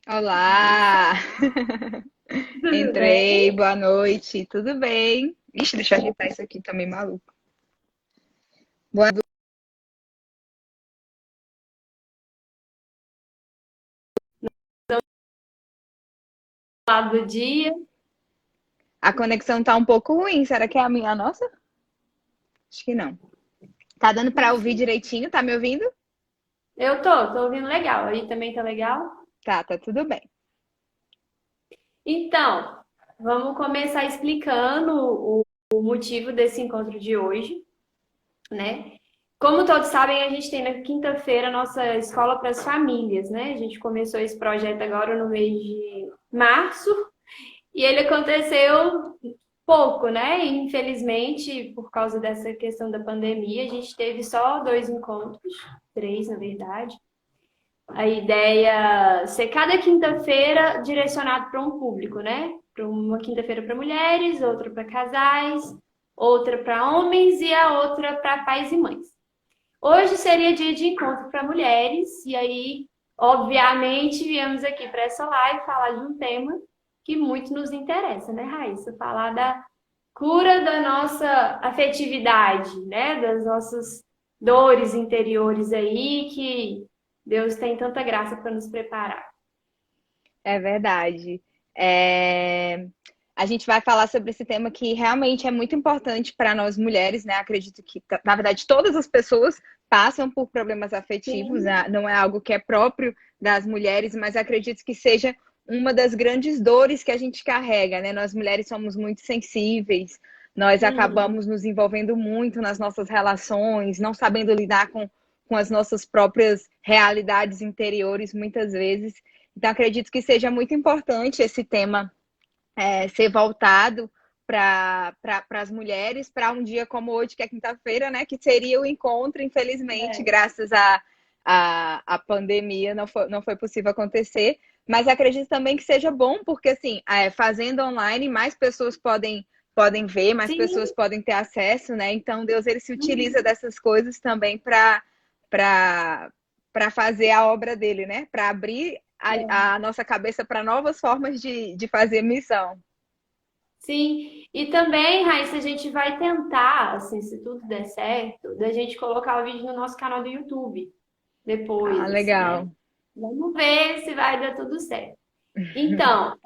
Olá! Tudo Entrei, bem? boa noite, tudo bem? Ixi, deixa eu ajeitar isso aqui, tá meio maluco. Boa noite. Lado do dia. A conexão tá um pouco ruim, será que é a minha, a nossa? Acho que não. Tá dando Não pra ouvir sei. direitinho, tá me ouvindo? Eu tô ouvindo legal. Aí também tá legal? Tá tudo bem. Então, vamos começar explicando o motivo desse encontro de hoje, né? Como todos sabem, a gente tem na quinta-feira a nossa escola para as famílias, né? A gente começou esse projeto agora no mês de março e ele aconteceu pouco, né? Infelizmente, por causa dessa questão da pandemia, a gente teve só dois encontros, três, na verdade. A ideia ser cada quinta-feira direcionado para um público, né? Para uma quinta-feira para mulheres, outra para casais, outra para homens e a outra para pais e mães. Hoje seria dia de encontro para mulheres, e aí, obviamente, viemos aqui para essa live falar de um tema que muito nos interessa, né, Raíssa? Falar da cura da nossa afetividade, né? Das nossas dores interiores aí, que Deus tem tanta graça para nos preparar. É verdade. É, A gente vai falar sobre esse tema que realmente é muito importante para nós mulheres, né? Acredito que, na verdade, todas as pessoas passam por problemas afetivos, Sim. né? Não é algo que é próprio das mulheres, mas acredito que seja uma das grandes dores que a gente carrega, né? Nós mulheres somos muito sensíveis, nós Uhum. acabamos nos envolvendo muito nas nossas relações, não sabendo lidar com as nossas próprias realidades interiores, muitas vezes. Então, acredito que seja muito importante esse tema ser voltado para as mulheres, para um dia como hoje, que é quinta-feira, né? Que seria o encontro, infelizmente, É. graças à pandemia, não foi possível acontecer. Mas acredito também que seja bom, porque assim, fazendo online, mais pessoas podem ver, mais pessoas Sim. podem ter acesso, né? Então, Deus ele se utiliza Uhum. dessas coisas também para para fazer a obra dele, né? Para abrir a nossa cabeça para novas formas de fazer missão. Sim, e também, Raíssa, a gente vai tentar, assim, se tudo der certo, da gente colocar o vídeo no nosso canal do YouTube Ah, depois, assim, né? legal. Vamos ver se vai dar tudo certo. Então,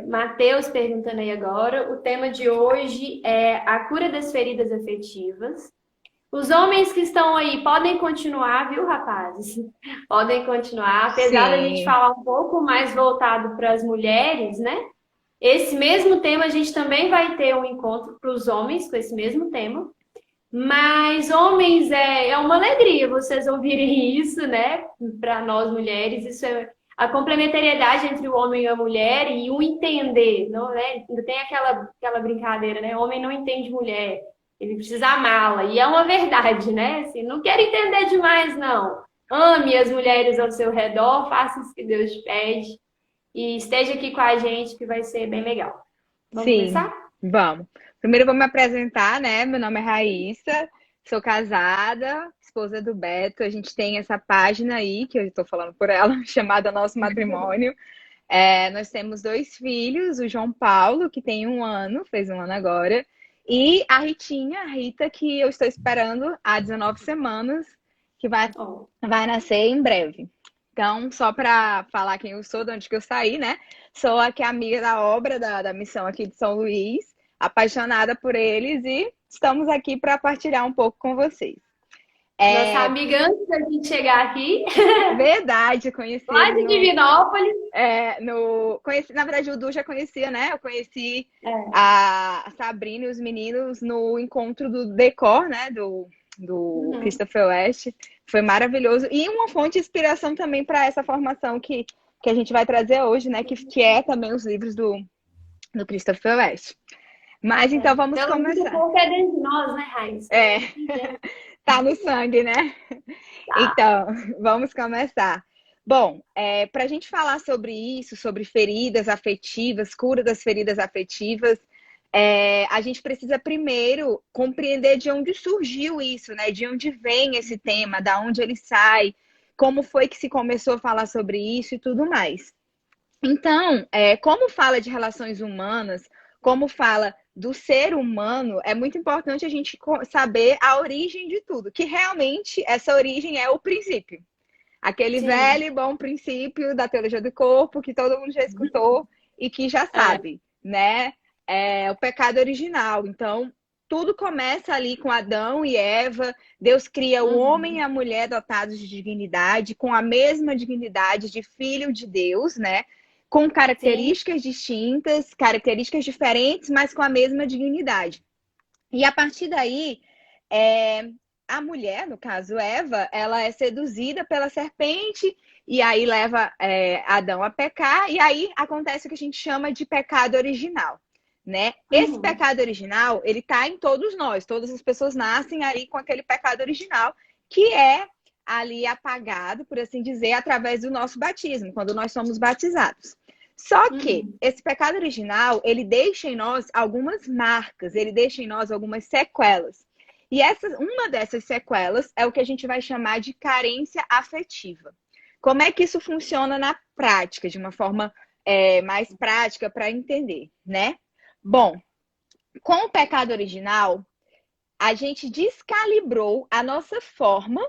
Matheus perguntando aí agora, o tema de hoje é a cura das feridas afetivas. Os homens que estão aí podem continuar, viu, rapazes? Podem continuar, apesar da gente Sim, falar um pouco mais voltado para as mulheres, né? Esse mesmo tema a gente também vai ter um encontro para os homens com esse mesmo tema. Mas homens é uma alegria vocês ouvirem isso, né? Para nós mulheres, isso é a complementariedade entre o homem e a mulher e o entender, não é? Ainda tem aquela brincadeira, né? Homem não entende mulher, ele precisa amá-la. E é uma verdade, né? Assim, não quero entender demais, não. Ame as mulheres ao seu redor, faça o que Deus te pede e esteja aqui com a gente, que vai ser bem legal. Vamos sim, começar? vamos. Primeiro eu vou me apresentar, né? Meu nome é Raíssa, sou casada, esposa do Beto. A gente tem essa página aí, que eu estou falando por ela, chamada Nosso Matrimônio. Nós temos dois filhos, o João Paulo, que tem 1 ano, fez 1 ano agora, e a Ritinha, a Rita, que eu estou esperando há 19 semanas, que Ó, vai nascer em breve. Então, só para falar quem eu sou, de onde que eu saí, né? Sou aqui amiga da obra, da missão aqui de São Luís, apaixonada por eles e estamos aqui para partilhar um pouco com vocês. nossa É amiga, antes da gente chegar aqui, verdade, eu conheci lá ele de no, Divinópolis. conheci, na verdade, o Du já conhecia, né? Eu conheci É. a Sabrina e os meninos no encontro do Decor, né? Do Uhum. Christopher West. Foi maravilhoso. E uma fonte de inspiração também para essa formação que a gente vai trazer hoje, né? Que é também os livros do Christopher West. Mas É. então vamos Pelo menos o começar. pouco é dentro de nós, né, Raíssa? É, Que gente, tá no sangue, né? tá. Então, vamos começar. Bom, para a gente falar sobre isso, sobre feridas afetivas, cura das feridas afetivas, a gente precisa primeiro compreender de onde surgiu isso, né? De onde vem esse tema, da onde ele sai, como foi que se começou a falar sobre isso e tudo mais. Então, como fala de relações humanas, como fala do ser humano, é muito importante a gente saber a origem de tudo, que realmente essa origem é o princípio. Aquele velho Sim. e bom princípio da teologia do corpo que todo mundo já escutou e que já É. sabe, né? É o pecado original. Então, tudo começa ali com Adão e Eva. Deus cria o homem e Uhum. a mulher dotados de dignidade, com a mesma dignidade de filho de Deus, né? Com Sim. características distintas, características diferentes, mas com a mesma dignidade. E a partir daí, é, a mulher, no caso Eva, ela é seduzida pela serpente e aí leva Adão a pecar, e aí acontece o que a gente chama de pecado original, né? Esse Uhum. pecado original, ele tá em todos nós, todas as pessoas nascem ali com aquele pecado original, que é ali apagado, por assim dizer, através do nosso batismo, quando nós somos batizados. Só que Uhum. esse pecado original, ele deixa em nós algumas marcas, ele deixa em nós algumas sequelas. E uma dessas sequelas é o que a gente vai chamar de carência afetiva. Como é que isso funciona na prática, de uma forma mais prática para entender, né? Bom, com o pecado original, a gente descalibrou a nossa forma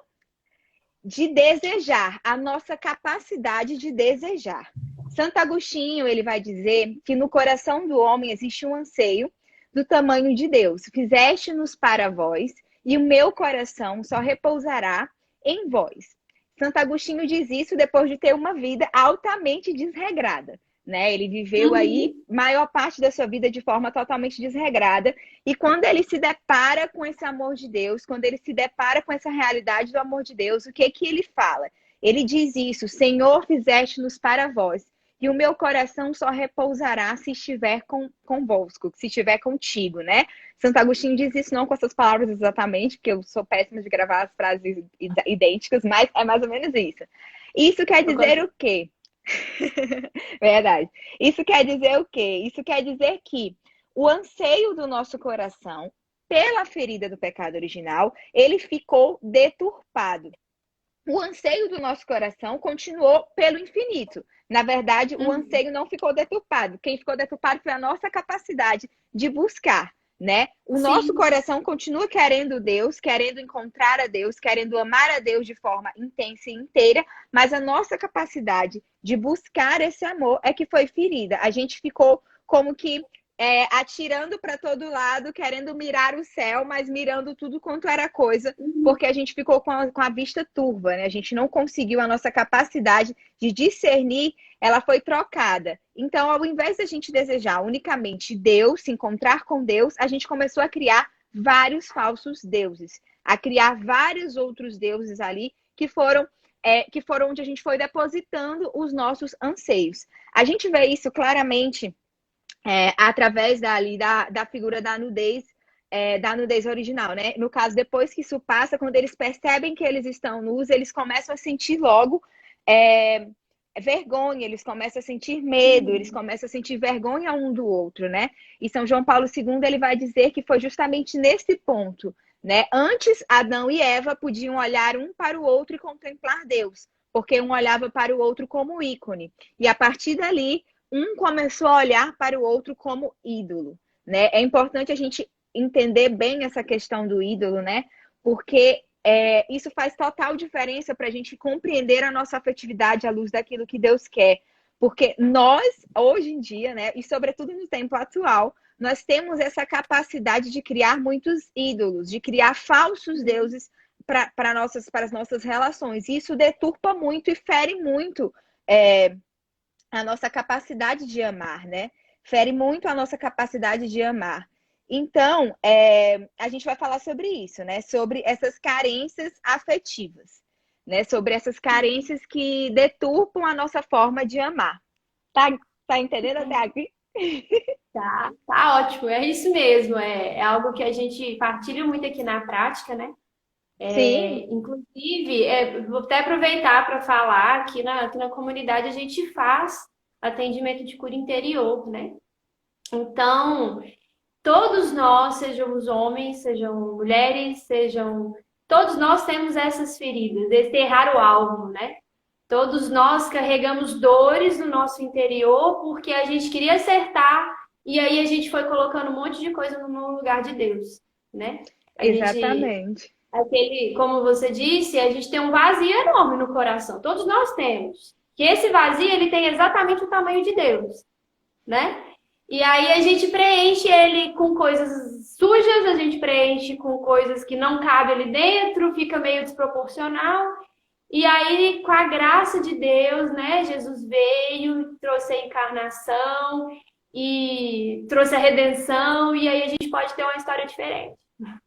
de desejar, a nossa capacidade de desejar. Santo Agostinho, ele vai dizer que no coração do homem existe um anseio do tamanho de Deus. Fizeste-nos para vós, e o meu coração só repousará em vós. Santo Agostinho diz isso depois de ter uma vida altamente desregrada, né? Ele viveu aí Uhum. maior parte da sua vida de forma totalmente desregrada, e quando ele se depara com esse amor de Deus, quando ele se depara com essa realidade do amor de Deus, o que que ele fala? Ele diz isso: Senhor, fizeste-nos para vós, e o meu coração só repousará se estiver convosco, se estiver contigo, né? Santo Agostinho diz isso não com essas palavras exatamente, porque eu sou péssima de gravar as frases idênticas, mas é mais ou menos isso. Isso quer Eu dizer consigo. o quê? Verdade. Isso quer dizer o quê? Isso quer dizer que o anseio do nosso coração pela ferida do pecado original, ele ficou deturpado. O anseio do nosso coração continuou pelo infinito. Na verdade, o Uhum. anseio não ficou deturpado. Quem ficou deturpado foi a nossa capacidade de buscar, né? O nosso Sim. coração continua querendo Deus, querendo encontrar a Deus, querendo amar a Deus de forma intensa e inteira, mas a nossa capacidade de buscar esse amor é que foi ferida. A gente ficou como que atirando para todo lado, querendo mirar o céu, mas mirando tudo quanto era coisa, Uhum. porque a gente ficou com a vista turva, né? A gente não conseguiu, a nossa capacidade de discernir, ela foi trocada. Então, ao invés de a gente desejar unicamente Deus, se encontrar com Deus, a gente começou a criar vários falsos deuses, a criar vários outros deuses ali que foram onde a gente foi depositando os nossos anseios. A gente vê isso claramente através da figura da nudez original, né? No caso, depois que isso passa, quando eles percebem que eles estão nus, eles começam a sentir logo é, vergonha, eles começam a sentir medo, eles Uhum. começam a sentir vergonha um do outro, né? E São João Paulo II ele vai dizer que foi justamente nesse ponto, né? Antes, Adão e Eva podiam olhar um para o outro e contemplar Deus, porque um olhava para o outro como ícone. E a partir dali, um começou a olhar para o outro como ídolo, né? É importante a gente entender bem essa questão do ídolo, né? Porque isso faz total diferença para a gente compreender a nossa afetividade à luz daquilo que Deus quer. Porque nós, hoje em dia, né, e sobretudo no tempo atual, nós temos essa capacidade de criar muitos ídolos, de criar falsos deuses para as nossas relações. E isso deturpa muito e fere muito a nossa capacidade de amar, né? Fere muito a nossa capacidade de amar. Então, a gente vai falar sobre isso, né? Sobre essas carências afetivas, né? Sobre essas carências que deturpam a nossa forma de amar. Tá entendendo até aqui? Tá ótimo, é isso mesmo. É algo que a gente partilha muito aqui na prática, né? Sim. Inclusive, vou até aproveitar para falar aqui na comunidade a gente faz atendimento de cura interior, né? Então, todos nós, sejam os homens, sejam mulheres, todos nós temos essas feridas, esse errar o alvo, né? Todos nós carregamos dores no nosso interior porque a gente queria acertar e aí a gente foi colocando um monte de coisa no lugar de Deus, né? A gente, Exatamente. como você disse, a gente tem um vazio enorme no coração. Todos nós temos. Que esse vazio, ele tem exatamente o tamanho de Deus, né? E aí a gente preenche ele com coisas sujas, a gente preenche com coisas que não cabem ali dentro, fica meio desproporcional. E aí, com a graça de Deus, né, Jesus veio, trouxe a encarnação e trouxe a redenção, e aí a gente pode ter uma história diferente.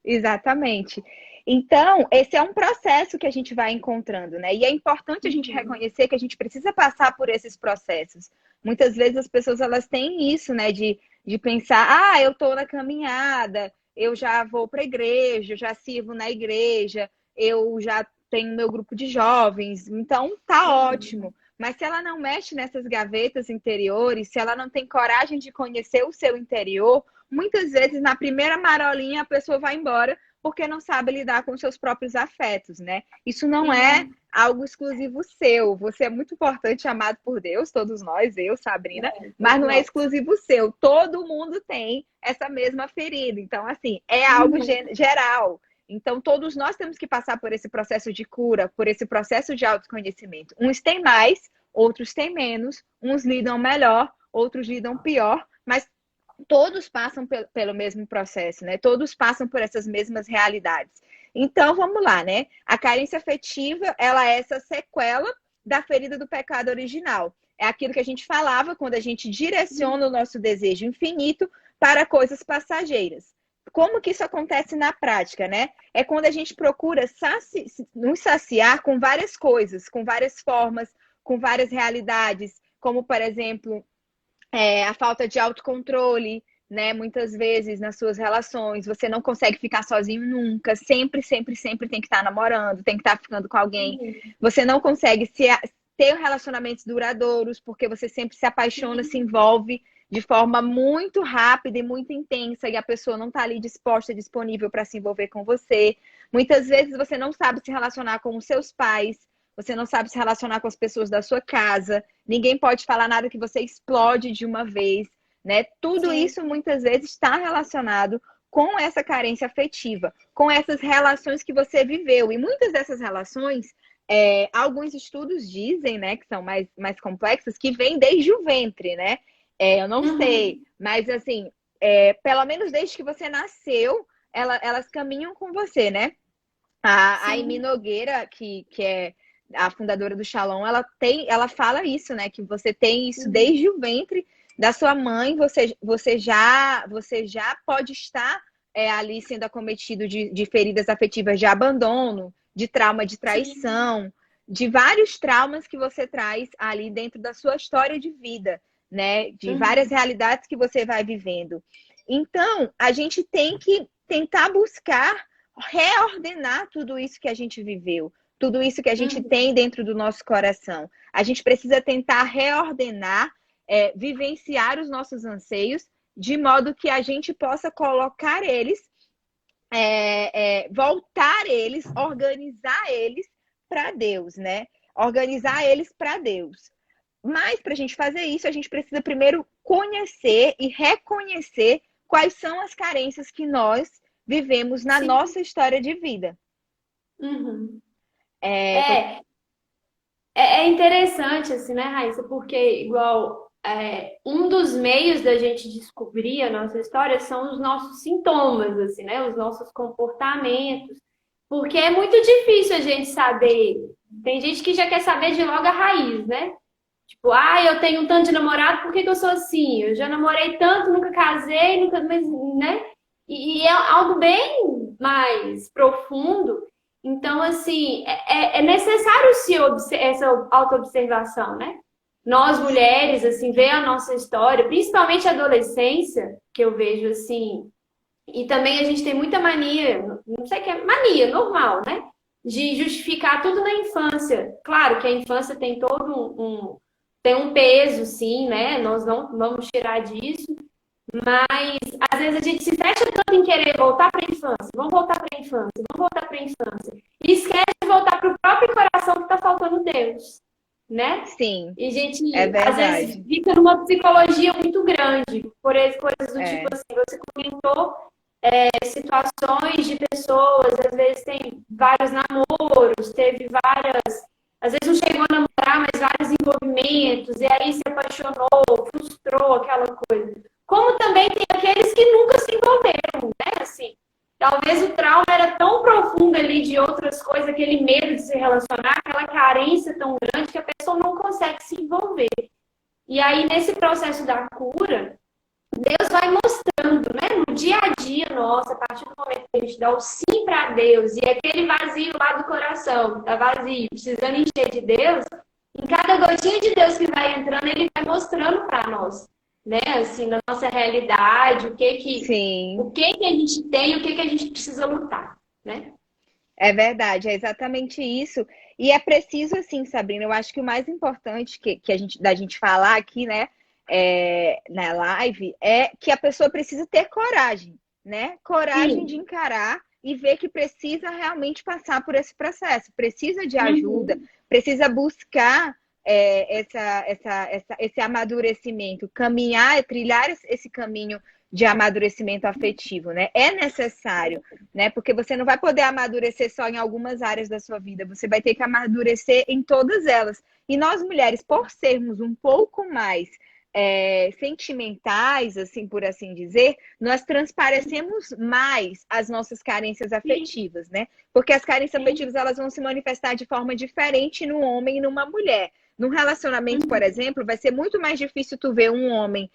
Exatamente. Então, esse é um processo que a gente vai encontrando, né? E é importante a gente reconhecer que a gente precisa passar por esses processos. Muitas vezes as pessoas elas têm isso, né? De pensar, eu tô na caminhada, eu já vou para a igreja, eu já sirvo na igreja, eu já tenho meu grupo de jovens, então tá ótimo. Mas se ela não mexe nessas gavetas interiores, se ela não tem coragem de conhecer o seu interior, muitas vezes na primeira marolinha a pessoa vai embora porque não sabe lidar com seus próprios afetos, né? Isso não é algo exclusivo seu. Você é muito importante, amado por Deus, todos nós, eu, Sabrina, mas não é exclusivo seu. Todo mundo tem essa mesma ferida. Então, assim, é algo geral. Então, todos nós temos que passar por esse processo de cura, por esse processo de autoconhecimento. Uns têm mais, outros têm menos, uns lidam melhor, outros lidam pior, mas todos passam pelo mesmo processo, né? Todos passam por essas mesmas realidades. Então, vamos lá, né? A carência afetiva, ela é essa sequela da ferida do pecado original. É aquilo que a gente falava quando a gente direciona o nosso desejo infinito para coisas passageiras. Como que isso acontece na prática, né? É quando a gente procura nos saciar com várias coisas, com várias formas, com várias realidades, como, por exemplo, a falta de autocontrole, né? Muitas vezes nas suas relações, você não consegue ficar sozinho nunca, sempre, sempre, sempre tem que estar namorando, tem que estar ficando com alguém. Você não consegue ter relacionamentos duradouros, porque você sempre se apaixona, se envolve de forma muito rápida e muito intensa, e a pessoa não está ali disposta, disponível para se envolver com você. Muitas vezes você não sabe se relacionar com os seus pais, você não sabe se relacionar com as pessoas da sua casa, ninguém pode falar nada que você explode de uma vez, né? Tudo isso muitas vezes está relacionado com essa carência afetiva, com essas relações que você viveu. E muitas dessas relações, alguns estudos dizem, né, que são mais complexos, que vêm desde o ventre, né? Eu não sei, mas assim, pelo menos desde que você nasceu, elas caminham com você, né? A Aimee Nogueira, que é a fundadora do Shalom, ela fala isso, né? Que você tem isso desde o ventre da sua mãe, você já pode estar ali sendo acometido de feridas afetivas de abandono, de trauma de traição, de vários traumas que você traz ali dentro da sua história de vida, né? De várias realidades que você vai vivendo. Então, a gente tem que tentar buscar reordenar tudo isso que a gente viveu, tudo isso que a gente tem dentro do nosso coração. A gente precisa tentar reordenar, vivenciar os nossos anseios, de modo que a gente possa colocar eles, voltar eles, organizar eles para Deus, né? Organizar eles para Deus. Mas para a gente fazer isso, a gente precisa primeiro conhecer e reconhecer quais são as carências que nós vivemos na nossa história de vida. É interessante, assim, né, Raíssa? Porque, igual, um dos meios da gente descobrir a nossa história são os nossos sintomas, assim, né? Os nossos comportamentos. Porque é muito difícil a gente saber. Tem gente que já quer saber de logo a raiz, né? Tipo, eu tenho um tanto de namorado, por que que eu sou assim? Eu já namorei tanto, nunca casei, nunca, né? E é algo bem mais profundo. Então, assim, é necessário essa autoobservação, né? Nós, mulheres, assim, ver a nossa história, principalmente a adolescência, que eu vejo, assim, e também a gente tem muita mania, não sei o que é, mania, normal, né? De justificar tudo na infância. Claro que a infância tem todo tem um peso, sim, né? Nós não vamos tirar disso, mas às vezes a gente se fecha tanto em querer voltar para a infância, vamos voltar para a infância, vamos voltar para a infância, e esquece de voltar para o próprio coração que está faltando Deus. né? Sim, E a gente, é às vezes, verdade. fica numa psicologia muito grande, por essas coisas do tipo É, assim, você comentou situações de pessoas, às vezes tem vários namoros, teve várias, às vezes não chegou a namorar, mas vários envolvimentos, e aí se apaixonou, frustrou aquela coisa. Como também tem aqueles que nunca se envolveram, né? Assim, talvez o trauma era tão profundo ali de outras coisas, aquele medo de se relacionar, aquela carência tão grande que a pessoa não consegue se envolver. E aí, nesse processo da cura, Deus vai mostrando, né, no dia a dia nosso, a partir do momento que a gente dá o sim para Deus e aquele vazio lá do coração, tá vazio, precisando encher de Deus, em cada gotinha de Deus que vai entrando, ele vai mostrando para nós, né, assim, na nossa realidade, sim. o que que a gente tem, o que que a gente precisa lutar, né? É verdade, é exatamente isso. E é preciso, assim, Sabrina, eu acho que o mais importante da gente falar aqui, né, na live, é que a pessoa precisa ter coragem, né? Coragem de Sim. encarar e ver que precisa realmente passar por esse processo, precisa de ajuda, Uhum. precisa buscar esse amadurecimento, caminhar, trilhar esse caminho de amadurecimento afetivo, né? É necessário, né? Porque você não vai poder amadurecer só em algumas áreas da sua vida, você vai ter que amadurecer em todas elas. E nós mulheres, por sermos um pouco mais sentimentais, assim por assim dizer, nós transparecemos mais as nossas carências Sim, afetivas, né? Porque as carências sim. afetivas elas vão se manifestar de forma diferente no homem e numa mulher. Num relacionamento, por Uhum. exemplo, vai ser muito mais difícil tu ver um homem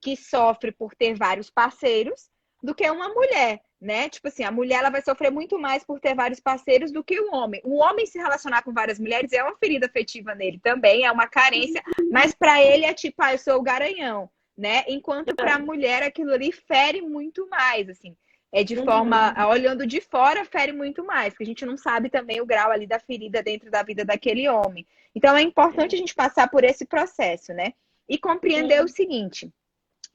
que sofre por ter vários parceiros do que uma mulher, né? Tipo assim, a mulher ela vai sofrer muito mais por ter vários parceiros do que o homem. O homem se relacionar com várias mulheres é uma ferida afetiva nele também, é uma carência, mas para ele é tipo, ah, eu sou o garanhão, né? Enquanto para a mulher aquilo ali fere muito mais, assim. É de forma, Uhum. olhando de fora, fere muito mais, porque a gente não sabe também o grau ali da ferida dentro da vida daquele homem. Então é importante a gente passar por esse processo, né? E compreender o Sim. seguinte: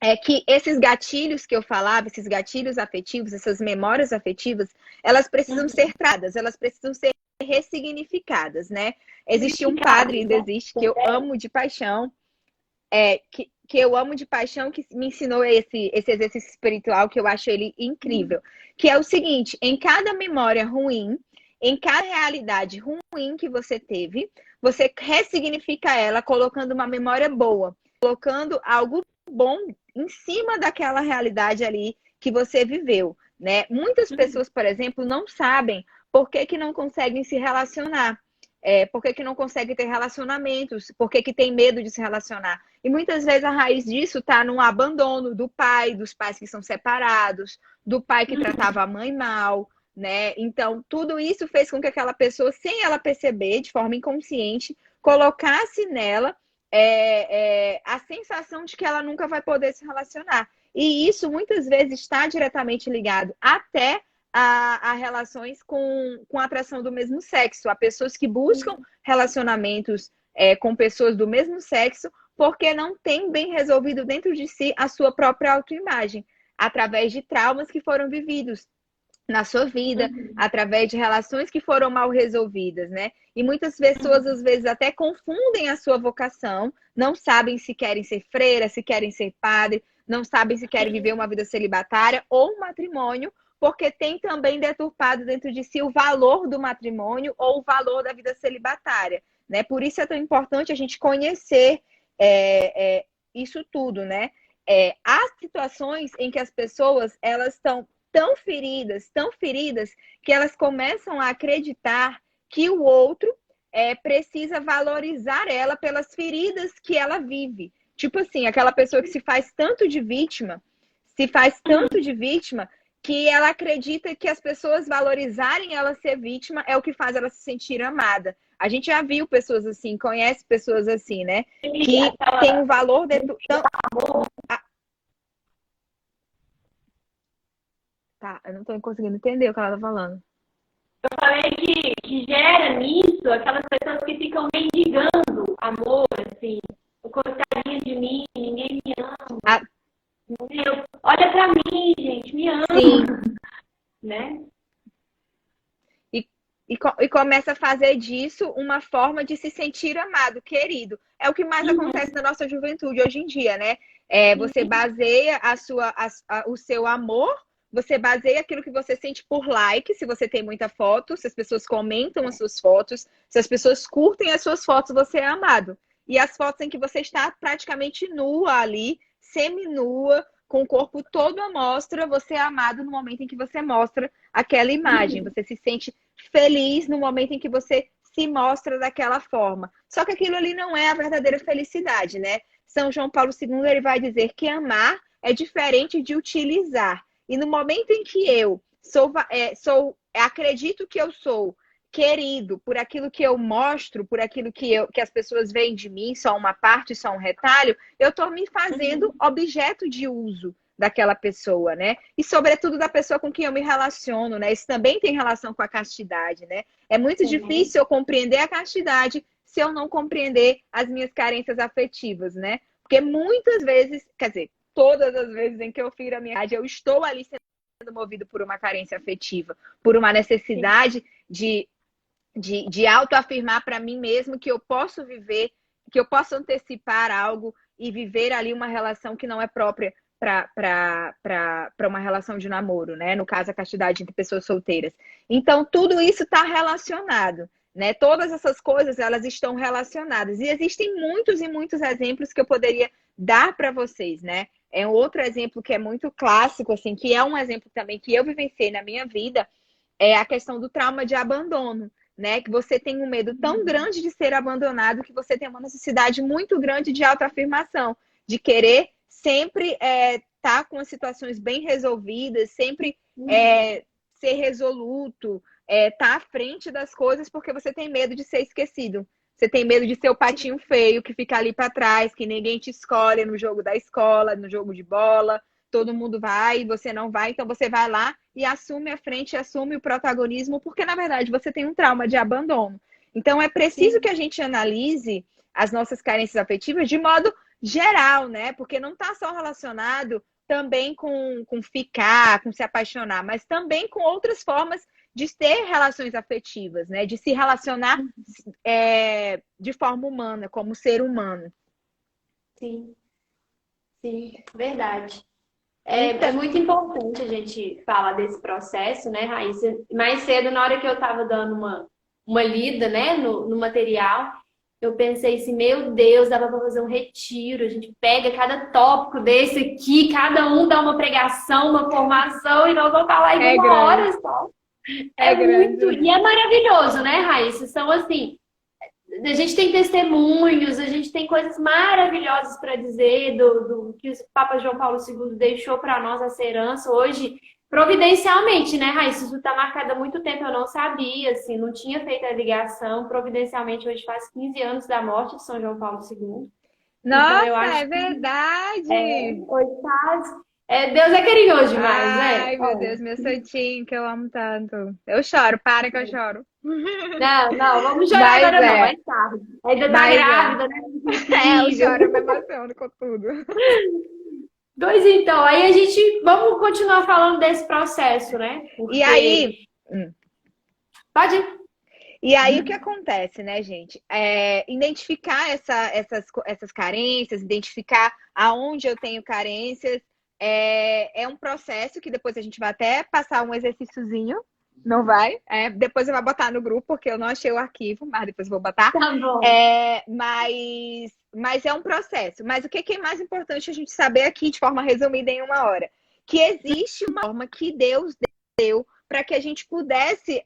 é que esses gatilhos que eu falava, esses gatilhos afetivos, essas memórias afetivas, elas precisam ser Uhum. tratadas, elas precisam ser ressignificadas, né? Existe um padre, Significado, ainda né? existe, que eu amo de paixão, que eu amo de paixão, que me ensinou esse exercício espiritual, que eu acho ele incrível, que é o seguinte: em cada memória ruim, em cada realidade ruim que você teve, você ressignifica ela colocando uma memória boa, colocando algo bom em cima daquela realidade ali que você viveu, né? Muitas Uhum. pessoas, por exemplo, não sabem por que que não conseguem se relacionar, por que que não conseguem ter relacionamentos, por que que tem medo de se relacionar. E muitas vezes a raiz disso está no abandono do pai, dos pais que são separados, do pai que tratava a mãe mal, né? Então, tudo isso fez com que aquela pessoa, sem ela perceber, de forma inconsciente, colocasse nela a sensação de que ela nunca vai poder se relacionar. E isso muitas vezes está diretamente ligado até a relações com a atração do mesmo sexo. Há pessoas que buscam relacionamentos com pessoas do mesmo sexo porque não tem bem resolvido dentro de si a sua própria autoimagem, através de traumas que foram vividos na sua vida, Uhum. através de relações que foram mal resolvidas, né? E muitas pessoas, às vezes, até confundem a sua vocação, não sabem se querem ser freira, se querem ser padre, não sabem se querem viver uma vida celibatária ou um matrimônio, porque tem também deturpado dentro de si o valor do matrimônio ou o valor da vida celibatária, né? Por isso é tão importante a gente conhecer isso tudo, né? Há situações em que as pessoas elas estão tão feridas, que elas começam a acreditar que o outro precisa valorizar ela pelas feridas que ela vive. Tipo assim, aquela pessoa que se faz tanto de vítima, que ela acredita que as pessoas valorizarem ela ser vítima é o que faz ela se sentir amada. A gente já viu pessoas assim, conhece pessoas assim, né? E Que tem aquela um valor dentro. amor, Tá, eu não tô conseguindo entender o que ela tá falando. eu falei que gera nisso aquelas pessoas que ficam mendigando amor, assim, coitadinha de mim, ninguém me ama, Ah, olha pra mim, gente, me ama, sim. né? E, e começa a fazer disso uma forma de se sentir amado, querido. É o que mais acontece na nossa juventude hoje em dia, né? Você baseia o seu amor, você baseia aquilo que você sente por like, se você tem muita foto, se as pessoas comentam as suas fotos, se as pessoas curtem as suas fotos, você é amado. E as fotos em que você está praticamente nua ali, semi-nua, com o corpo todo à mostra, você é amado no momento em que você mostra aquela imagem. Você se sente feliz no momento em que você se mostra daquela forma. Só que aquilo ali não é a verdadeira felicidade, né? São João Paulo II, ele vai dizer que amar é diferente de utilizar. E no momento em que eu acredito que eu sou querido por aquilo que eu mostro, por aquilo que as pessoas veem de mim, só uma parte, só um retalho, eu estou me fazendo objeto de uso daquela pessoa, né? E sobretudo da pessoa com quem eu me relaciono, né? Isso também tem relação com a castidade, né? É muito difícil eu compreender a castidade se eu não compreender as minhas carências afetivas, né? Porque muitas vezes, quer dizer, todas as vezes em que eu firo a minha idade, eu estou ali sendo movido por uma carência afetiva, por uma necessidade de autoafirmar para mim mesmo que eu posso viver, que eu posso antecipar algo e viver ali uma relação que não é própria para uma relação de namoro, né? No caso, a castidade entre pessoas solteiras. Então, tudo isso está relacionado, né? Todas essas coisas, elas estão relacionadas. E existem muitos e muitos exemplos que eu poderia dar para vocês, né? É um outro exemplo que é muito clássico, assim, que é um exemplo também que eu vivenciei na minha vida, é a questão do trauma de abandono, né? Que você tem um medo tão grande de ser abandonado que você tem uma necessidade muito grande de autoafirmação, de querer sempre tá com as situações bem resolvidas, sempre ser resoluto, tá à frente das coisas porque você tem medo de ser esquecido. Você tem medo de ser o patinho feio que fica ali para trás, que ninguém te escolhe no jogo da escola, no jogo de bola, todo mundo vai e você não vai, então você vai lá e assume a frente, assume o protagonismo, porque na verdade você tem um trauma de abandono. Então é preciso que a gente analise as nossas carências afetivas de modo geral, né? Porque não está só relacionado também com ficar, com se apaixonar, mas também com outras formas de ter relações afetivas, né? De se relacionar de forma humana, como ser humano. Sim, sim, verdade. É muito importante a gente falar desse processo, né, Raíssa? Mais cedo, na hora que eu estava dando uma lida, né, no material, eu pensei assim, meu Deus, dava para fazer um retiro. A gente pega cada tópico desse aqui, cada um dá uma pregação, uma formação, e nós vamos falar aí uma hora só. É muito. E é maravilhoso, né, Raíssa? São assim. A gente tem testemunhos, a gente tem coisas maravilhosas para dizer do que o Papa João Paulo II deixou para nós essa herança hoje, providencialmente, né, Raíssa? Isso está marcado há muito tempo, eu não sabia, assim, não tinha feito a ligação. Providencialmente, hoje faz 15 anos da morte de São João Paulo II. Nossa, então, eu acho é verdade! hoje faz. Deus é carinhoso demais, né? Ai, meu Deus, meu santinho, que eu amo tanto. Eu choro, para que eu choro. Não, vamos chorar agora não, mais tarde. Ainda tá grávida, né? Eu choro, eu me emociono com tudo. Pois então, aí a gente, vamos continuar falando desse processo, né? Porque... E aí... Pode ir. E aí, o que acontece, né, gente? Identificar essas carências, identificar aonde eu tenho carências, é um processo que depois a gente vai até passar um exercíciozinho, não vai? Depois eu vou botar no grupo, porque eu não achei o arquivo, mas depois eu vou botar. Tá bom. Mas é um processo. Mas o que é mais importante a gente saber aqui, de forma resumida em uma hora? Que existe uma forma que Deus deu para que a gente pudesse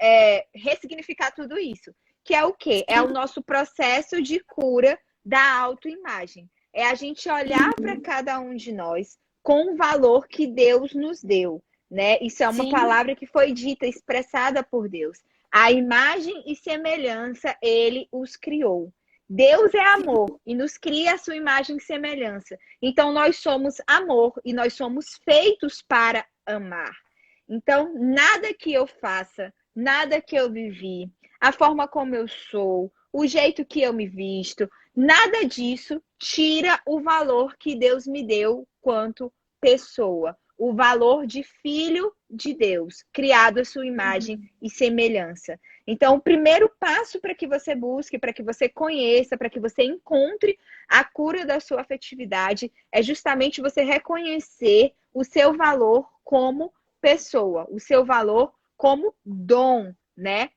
ressignificar tudo isso. Que é o quê? É o nosso processo de cura da autoimagem. É a gente olhar para cada um de nós com o valor que Deus nos deu, né? Isso é uma palavra que foi dita, expressada por Deus. A imagem e semelhança, Ele os criou. Deus é amor e nos cria a sua imagem e semelhança. Então, nós somos amor e nós somos feitos para amar. Então, nada que eu faça, nada que eu vivi, a forma como eu sou, o jeito que eu me visto, nada disso tira o valor que Deus me deu quanto pessoa. O valor de filho de Deus, criado à sua imagem e semelhança. Então, o primeiro passo para que você busque, para que você conheça, para que você encontre a cura da sua afetividade, é justamente você reconhecer o seu valor como pessoa, o seu valor como dom, né?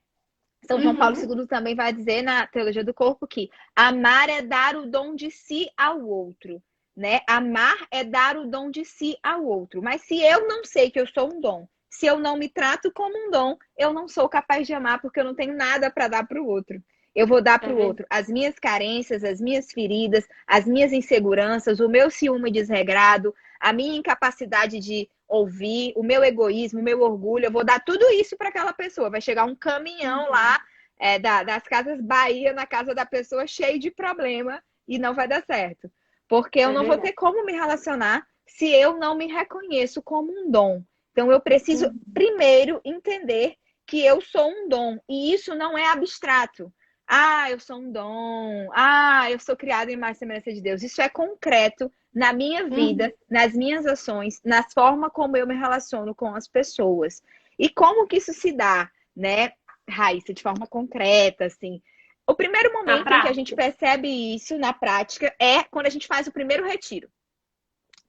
São João Paulo II também vai dizer na Teologia do Corpo que amar é dar o dom de si ao outro, né? Amar é dar o dom de si ao outro. Mas se eu não sei que eu sou um dom, se eu não me trato como um dom, eu não sou capaz de amar porque eu não tenho nada para dar para o outro. Eu vou dar para o outro as minhas carências, as minhas feridas, as minhas inseguranças, o meu ciúme desregrado, a minha incapacidade de ouvir, o meu egoísmo, o meu orgulho. Eu vou dar tudo isso para aquela pessoa. Vai chegar um caminhão lá das Casas Bahia na casa da pessoa cheio de problema e não vai dar certo. Porque eu não vou ter como me relacionar se eu não me reconheço como um dom. Então, eu preciso primeiro entender que eu sou um dom. E isso não é abstrato. Ah, eu sou um dom. Ah, eu sou criado em imagem e semelhança de Deus. Isso é concreto na minha vida, nas minhas ações, na forma como eu me relaciono com as pessoas. E como que isso se dá, né, Raíssa, de forma concreta, assim. O primeiro momento em que a gente percebe isso na prática é quando a gente faz o primeiro retiro.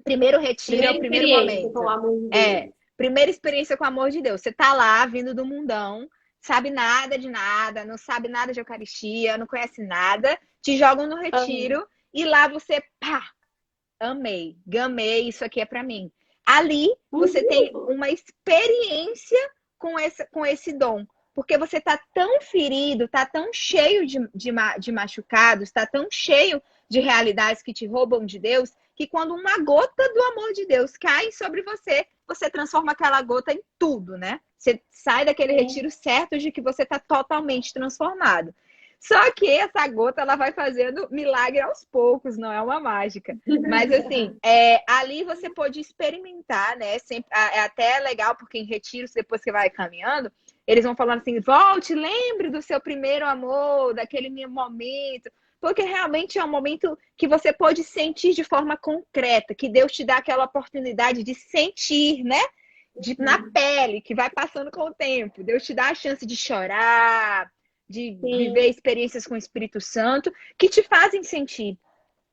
Primeiro retiro é o primeiro momento. Com o amor de Deus. Primeira experiência com o amor de Deus. Você tá lá, vindo do mundão, sabe nada de nada, não sabe nada de Eucaristia, não conhece nada, te jogam no retiro e lá você, pá, amei, gamei, isso aqui é para mim. Ali você tem uma experiência com esse dom. Porque você tá tão ferido, tá tão cheio de machucados, tá tão cheio de realidades que te roubam de Deus, que quando uma gota do amor de Deus cai sobre você, você transforma aquela gota em tudo, né? Você sai daquele retiro certo de que você tá totalmente transformado. Só que essa gota, ela vai fazendo milagre aos poucos, não é uma mágica. Mas, assim, ali você pode experimentar, né? Sempre, é até legal, porque em retiros, depois que vai caminhando, eles vão falando assim, volte, lembre do seu primeiro amor, daquele momento. Porque realmente é um momento que você pode sentir de forma concreta, que Deus te dá aquela oportunidade de sentir, né? Na pele, que vai passando com o tempo. Deus te dá a chance de chorar, de viver experiências com o Espírito Santo que te fazem sentir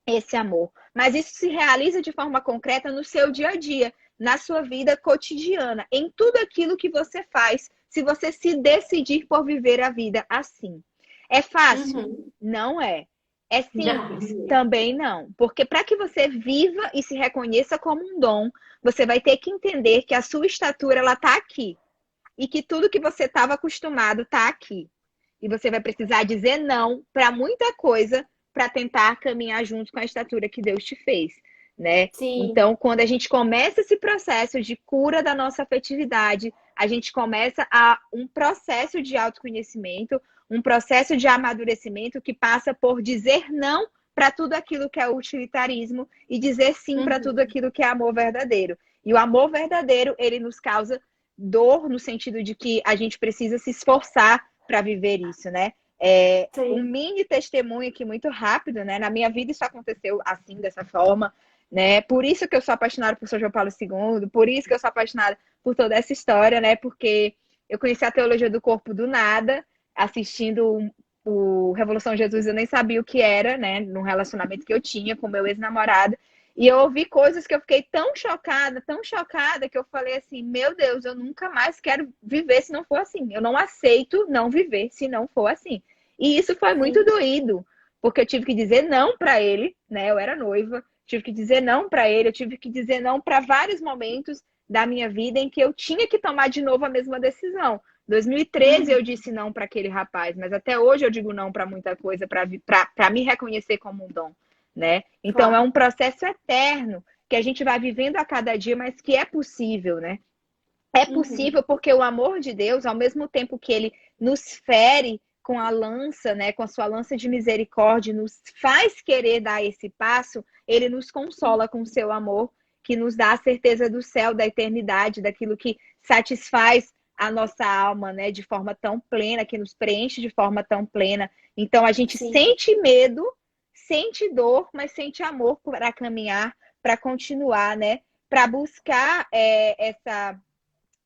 esse amor. Mas isso se realiza de forma concreta no seu dia a dia, na sua vida cotidiana, em tudo aquilo que você faz, se você se decidir por viver a vida assim. É fácil? Não é. É simples? Também não. Porque para que você viva e se reconheça como um dom, você vai ter que entender que a sua estatura ela está aqui. E que tudo que você estava acostumado está aqui. E você vai precisar dizer não para muita coisa para tentar caminhar junto com a estatura que Deus te fez, né? Então, quando a gente começa esse processo de cura da nossa afetividade, a gente começa um processo de autoconhecimento, um processo de amadurecimento que passa por dizer não para tudo aquilo que é utilitarismo e dizer sim para tudo aquilo que é amor verdadeiro. E o amor verdadeiro, ele nos causa dor no sentido de que a gente precisa se esforçar para viver isso, né? Um mini testemunho aqui muito rápido, né? Na minha vida isso aconteceu assim, dessa forma, né? Por isso que eu sou apaixonada por São João Paulo II, por isso que eu sou apaixonada por toda essa história, né? Porque eu conheci a teologia do corpo do nada, assistindo o Revolução Jesus, eu nem sabia o que era, né? Num relacionamento que eu tinha com meu ex-namorado. E eu ouvi coisas que eu fiquei tão chocada, que eu falei assim, meu Deus, eu nunca mais quero viver se não for assim. Eu não aceito não viver se não for assim. E isso foi muito doído, porque eu tive que dizer não para ele, né? Eu era noiva, tive que dizer não para ele, eu tive que dizer não para vários momentos da minha vida em que eu tinha que tomar de novo a mesma decisão. 2013 eu disse não para aquele rapaz, mas até hoje eu digo não para muita coisa, para me reconhecer como um dom. Né? Então é um processo eterno que a gente vai vivendo a cada dia, mas que é possível, né? É possível porque o amor de Deus, ao mesmo tempo que ele nos fere com a lança, né, com a sua lança de misericórdia, nos faz querer dar esse passo, ele nos consola com o seu amor, que nos dá a certeza do céu, da eternidade, daquilo que satisfaz a nossa alma, né, de forma tão plena, que nos preenche de forma tão plena. Então a gente sente medo, sente dor, mas sente amor para caminhar, para continuar, né? Para buscar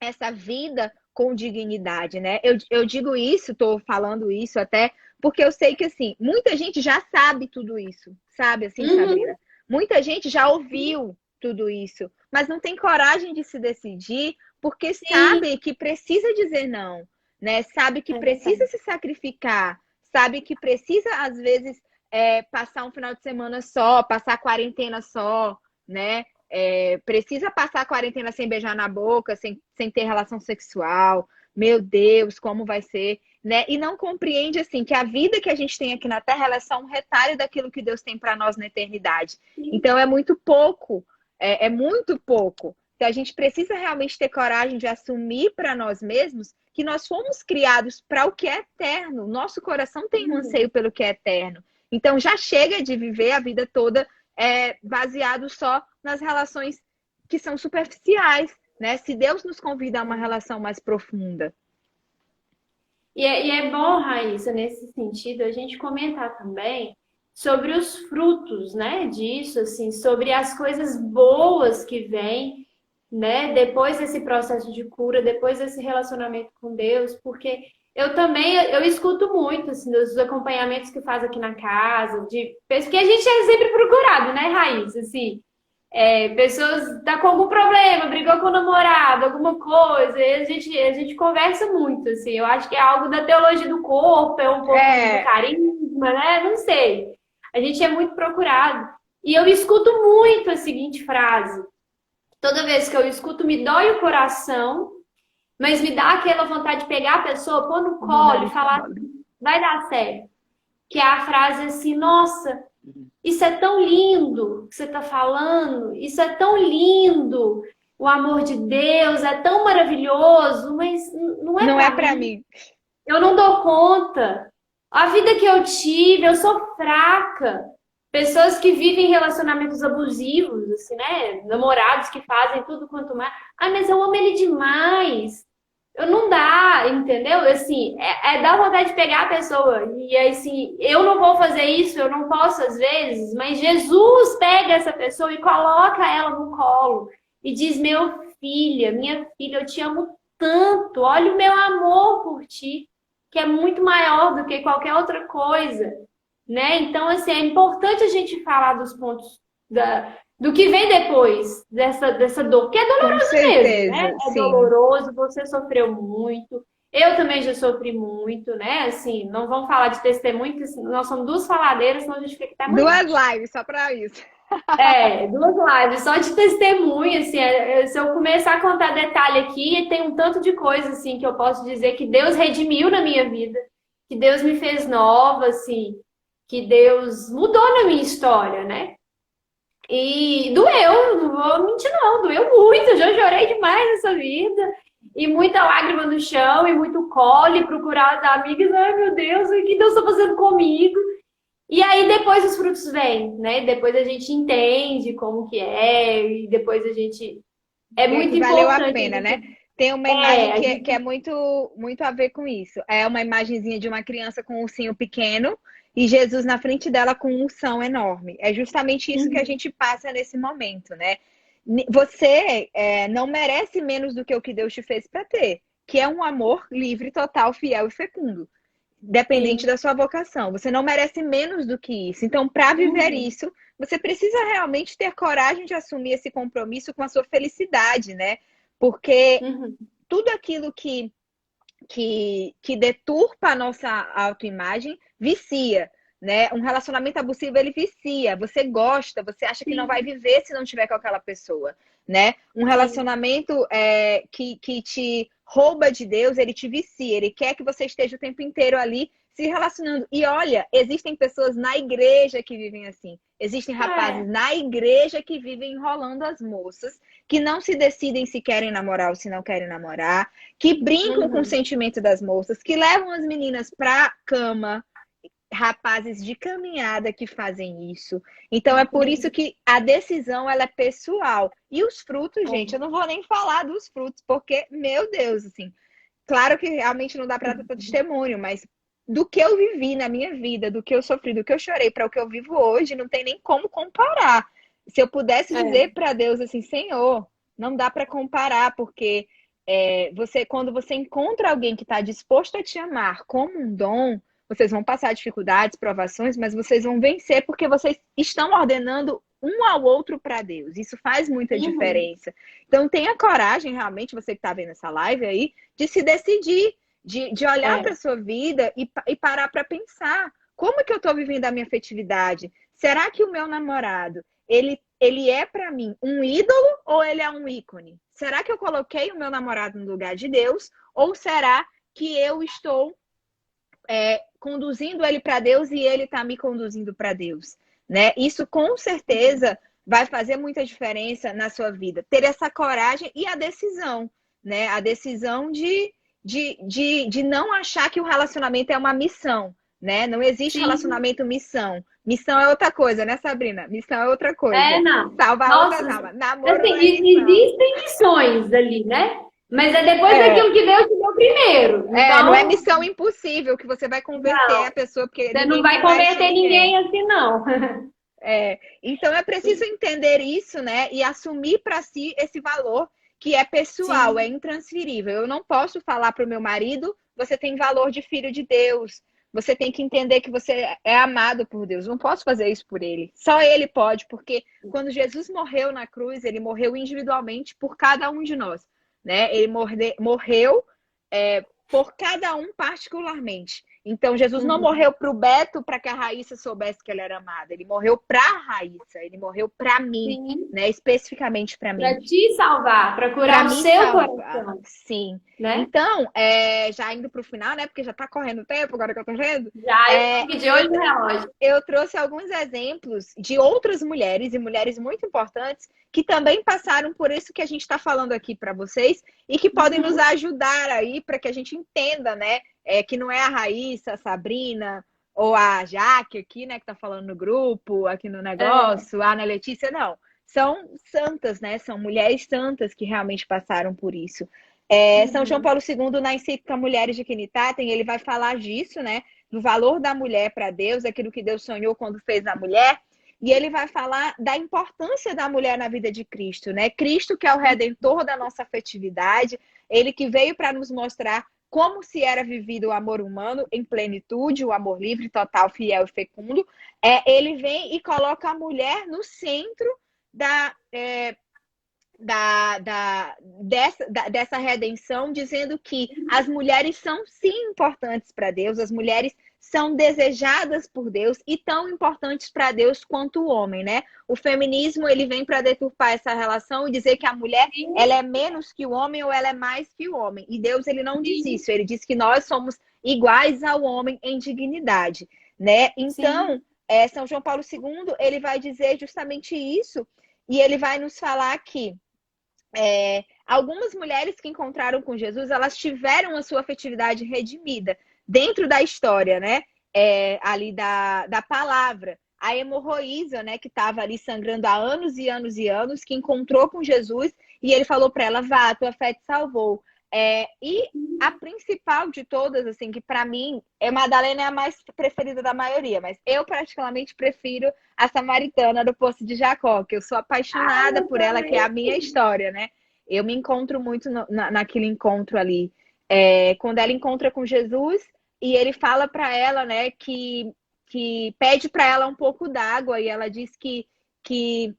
essa vida com dignidade, né? Eu digo isso, tô falando isso até porque eu sei que, assim, muita gente já sabe tudo isso, sabe, assim, Uhum. Sabrina? Muita gente já ouviu tudo isso, mas não tem coragem de se decidir porque Sim, sabe que precisa dizer não, né? Sabe que é precisa verdade. se sacrificar, sabe que precisa, às vezes, passar um final de semana só, passar quarentena só, né? Precisa passar a quarentena sem beijar na boca, sem ter relação sexual. Meu Deus, como vai ser, né? E não compreende assim que a vida que a gente tem aqui na Terra ela é só um retalho daquilo que Deus tem para nós na eternidade. Sim. Então é muito pouco, é muito pouco. Então a gente precisa realmente ter coragem de assumir para nós mesmos que nós fomos criados para o que é eterno. Nosso coração tem um Uhum. anseio pelo que é eterno. Então já chega de viver a vida toda baseado só nas relações que são superficiais, né? Se Deus nos convida a uma relação mais profunda. E é bom, Raíssa, nesse sentido, a gente comentar também sobre os frutos, né, disso, assim, sobre as coisas boas que vêm, né, depois desse processo de cura, depois desse relacionamento com Deus, porque eu também, eu escuto muito, assim, dos acompanhamentos que faz aqui na casa, porque a gente é sempre procurado, né, Raíssa, assim, pessoas tá com algum problema, brigou com o namorado, alguma coisa, e a gente conversa muito, assim. Eu acho que é algo da teologia do corpo, é um pouco do É, carisma, né? Não sei. A gente é muito procurado. E eu escuto muito a seguinte frase. Toda vez que eu escuto, me dói o coração, mas me dá aquela vontade de pegar a pessoa, pôr no o meu colo e nariz tá falar, mole. vai dar certo. Que é a frase assim, nossa, isso é tão lindo que você está falando, isso é tão lindo, o amor de Deus é tão maravilhoso, mas não é Não é para para mim. mim. Eu não dou conta. A vida que eu tive, eu sou fraca. Pessoas que vivem relacionamentos abusivos, assim, né? Namorados que fazem tudo quanto mais. Ah, mas eu amo ele demais. Eu não dá, entendeu? Assim, dá vontade de pegar a pessoa. E assim, eu não vou fazer isso, eu não posso às vezes, mas Jesus pega essa pessoa e coloca ela no colo e diz: Meu filha, minha filha, eu te amo tanto. Olha o meu amor por ti, que é muito maior do que qualquer outra coisa, né? Então, assim, é importante a gente falar dos pontos do que vem depois dessa dor, que é Com doloroso mesmo, né? certeza, É sim. doloroso, você sofreu muito. Eu também já sofri muito, né? Assim, não vamos falar de testemunho, porque nós somos duas faladeiras, senão a gente fica até amanhã. Duas lives só para isso. Duas lives, só de testemunho, assim, se eu começar a contar detalhe aqui, tem um tanto de coisa, assim, que eu posso dizer que Deus redimiu na minha vida, que Deus me fez nova, assim, que Deus mudou na minha história, né? E doeu, não vou mentir, não, doeu muito. Eu já chorei demais nessa vida. E muita lágrima no chão, e muito colo, e procurar as amigas. Ai, meu Deus, o que Deus está fazendo comigo? E aí depois os frutos vêm, né? Depois a gente entende como que é, e depois a gente. É Vê muito que valeu a importante a pena, né? gente. Tem uma imagem A que gente. é muito a ver com isso. É uma imagenzinha de uma criança com um ursinho pequeno e Jesus na frente dela com um ursão enorme. É justamente isso que a Uhum, gente passa nesse momento, né? Você não merece menos do que o que Deus te fez para ter, que é um amor livre, total, fiel e fecundo, dependente sim. da sua vocação. Você não merece menos do que isso. Então, para viver Uhum, isso, você precisa realmente ter coragem de assumir esse compromisso com a sua felicidade, né? Porque uhum, tudo aquilo que deturpa a nossa autoimagem vicia, né? Um relacionamento abusivo ele vicia. Você gosta, você acha que não vai sim, viver se não tiver com aquela pessoa, né? Um sim. relacionamento que te rouba de Deus, ele te vicia. Ele quer que você esteja o tempo inteiro ali se relacionando. E olha, existem pessoas na igreja que vivem assim. Existem rapazes É. na igreja que vivem enrolando as moças, que não se decidem se querem namorar ou se não querem namorar, que brincam com o Uhum, sentimento das moças, que levam as meninas pra cama, rapazes de caminhada que fazem isso. Então é por isso que a decisão ela é pessoal. E os frutos, gente, eu é. não vou nem falar dos frutos, porque, meu Deus, assim, claro que realmente não dá para dar testemunho, mas do que eu vivi na minha vida, do que eu sofri, do que eu chorei para o que eu vivo hoje, não tem nem como comparar. Se eu pudesse É. dizer para Deus assim, Senhor, não dá para comparar, porque quando você encontra alguém que está disposto a te amar como um dom, vocês vão passar dificuldades, provações, mas vocês vão vencer porque vocês estão ordenando um ao outro para Deus. Isso faz muita Uhum. diferença. Então tenha coragem, realmente, você que está vendo essa live aí, de se decidir, de olhar para É. a sua vida e parar para pensar. Como é que eu estou vivendo a minha afetividade? Será que o meu namorado, ele é para mim um ídolo ou ele é um ícone? Será que eu coloquei o meu namorado no lugar de Deus? Ou será que eu estou conduzindo ele para Deus e ele está me conduzindo para Deus? Né? Isso com certeza vai fazer muita diferença na sua vida. Ter essa coragem e a decisão, né? A decisão de não achar que o relacionamento é uma missão, né? Não existe Sim. relacionamento missão. Missão é outra coisa, né, Sabrina? Missão é outra É, coisa. não. Salvar Nossa, outras almas. Namoro assim, não é missão. existem missões ali, né? Mas é depois É, daquilo que Deus te deu primeiro. não é Então, missão impossível que você vai converter a pessoa, porque você não ninguém vai converte converter ninguém. ninguém assim, não. Então é preciso entender isso, né? E assumir para si esse valor que é pessoal, é Sim, intransferível. Eu não posso falar para o meu marido, você tem valor de filho de Deus. Você tem que entender que você é amado por Deus. Não posso fazer isso por ele. Só ele pode, porque quando Jesus morreu na cruz, ele morreu individualmente por cada um de nós, né? Ele morreu por cada um particularmente. Então, Jesus não uhum. morreu para o Beto para que a Raíssa soubesse que ele era amado. Ele morreu para a Raíssa, ele morreu para mim, Sim, né? Especificamente para mim. para te salvar, para Para curar o me seu salvar, coração, sim. né? Então, já indo para o final, né? Porque já está correndo o tempo, agora que eu estou vendo. Já eu tô aqui de olho no relógio. Eu trouxe alguns exemplos de outras mulheres, e mulheres muito importantes, que também passaram por isso que a gente está falando aqui para vocês, e que podem nos Uhum. ajudar aí para que a gente entenda, né? Que não é a Raíssa, a Sabrina, ou a Jaque aqui, né? Que está falando no grupo, aqui no É. negócio, a Ana Letícia, não. São santas, né? São mulheres santas que realmente passaram por isso. São João Uhum. Paulo II, na encíclica Mulheres de Quinitatem, ele vai falar disso, né? Do valor da mulher para Deus, aquilo que Deus sonhou quando fez a mulher. E ele vai falar da importância da mulher na vida de Cristo, né? Cristo, que é o redentor da nossa afetividade, ele que veio para nos mostrar como se era vivido o amor humano em plenitude, o amor livre, total, fiel e fecundo. Ele vem e coloca a mulher no centro da, dessa redenção, dizendo que as mulheres são sim importantes para Deus, as mulheres são desejadas por Deus e tão importantes para Deus quanto o homem, né? O feminismo ele vem para deturpar essa relação e dizer que a mulher ela Sim, é menos que o homem ou ela é mais que o homem. E Deus ele não diz sim, isso, ele diz que nós somos iguais ao homem em dignidade, né? Então, sim. São João Paulo II ele vai dizer justamente isso e ele vai nos falar que algumas mulheres que encontraram com Jesus, elas tiveram a sua afetividade redimida dentro da história, né? Ali da palavra. A hemorroísa, né, que estava ali sangrando há anos e anos e anos, que encontrou com Jesus e ele falou para ela: vá, a tua fé te salvou. E a principal de todas, assim, que para mim, Madalena é a mais preferida da maioria, mas eu particularmente prefiro a samaritana do Poço de Jacó, que eu sou Ai, apaixonada eu por ela, que é a também. minha história, né? Eu me encontro muito naquele encontro ali. Quando ela encontra com Jesus e ele fala para ela, né, que pede para ela um pouco d'água e ela diz que, que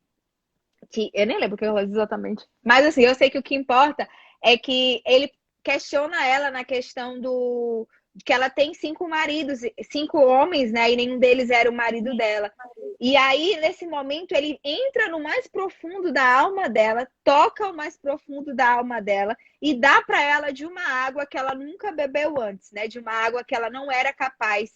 eu nem lembro o que ela diz exatamente, mas assim, eu sei que o que importa é que ele questiona ela na questão do que ela tem 5 maridos, 5 homens, né? E nenhum deles era o marido dela. E aí, nesse momento, ele entra no mais profundo da alma dela, toca o mais profundo da alma dela e dá para ela de uma água que ela nunca bebeu antes, né? De uma água que ela não era capaz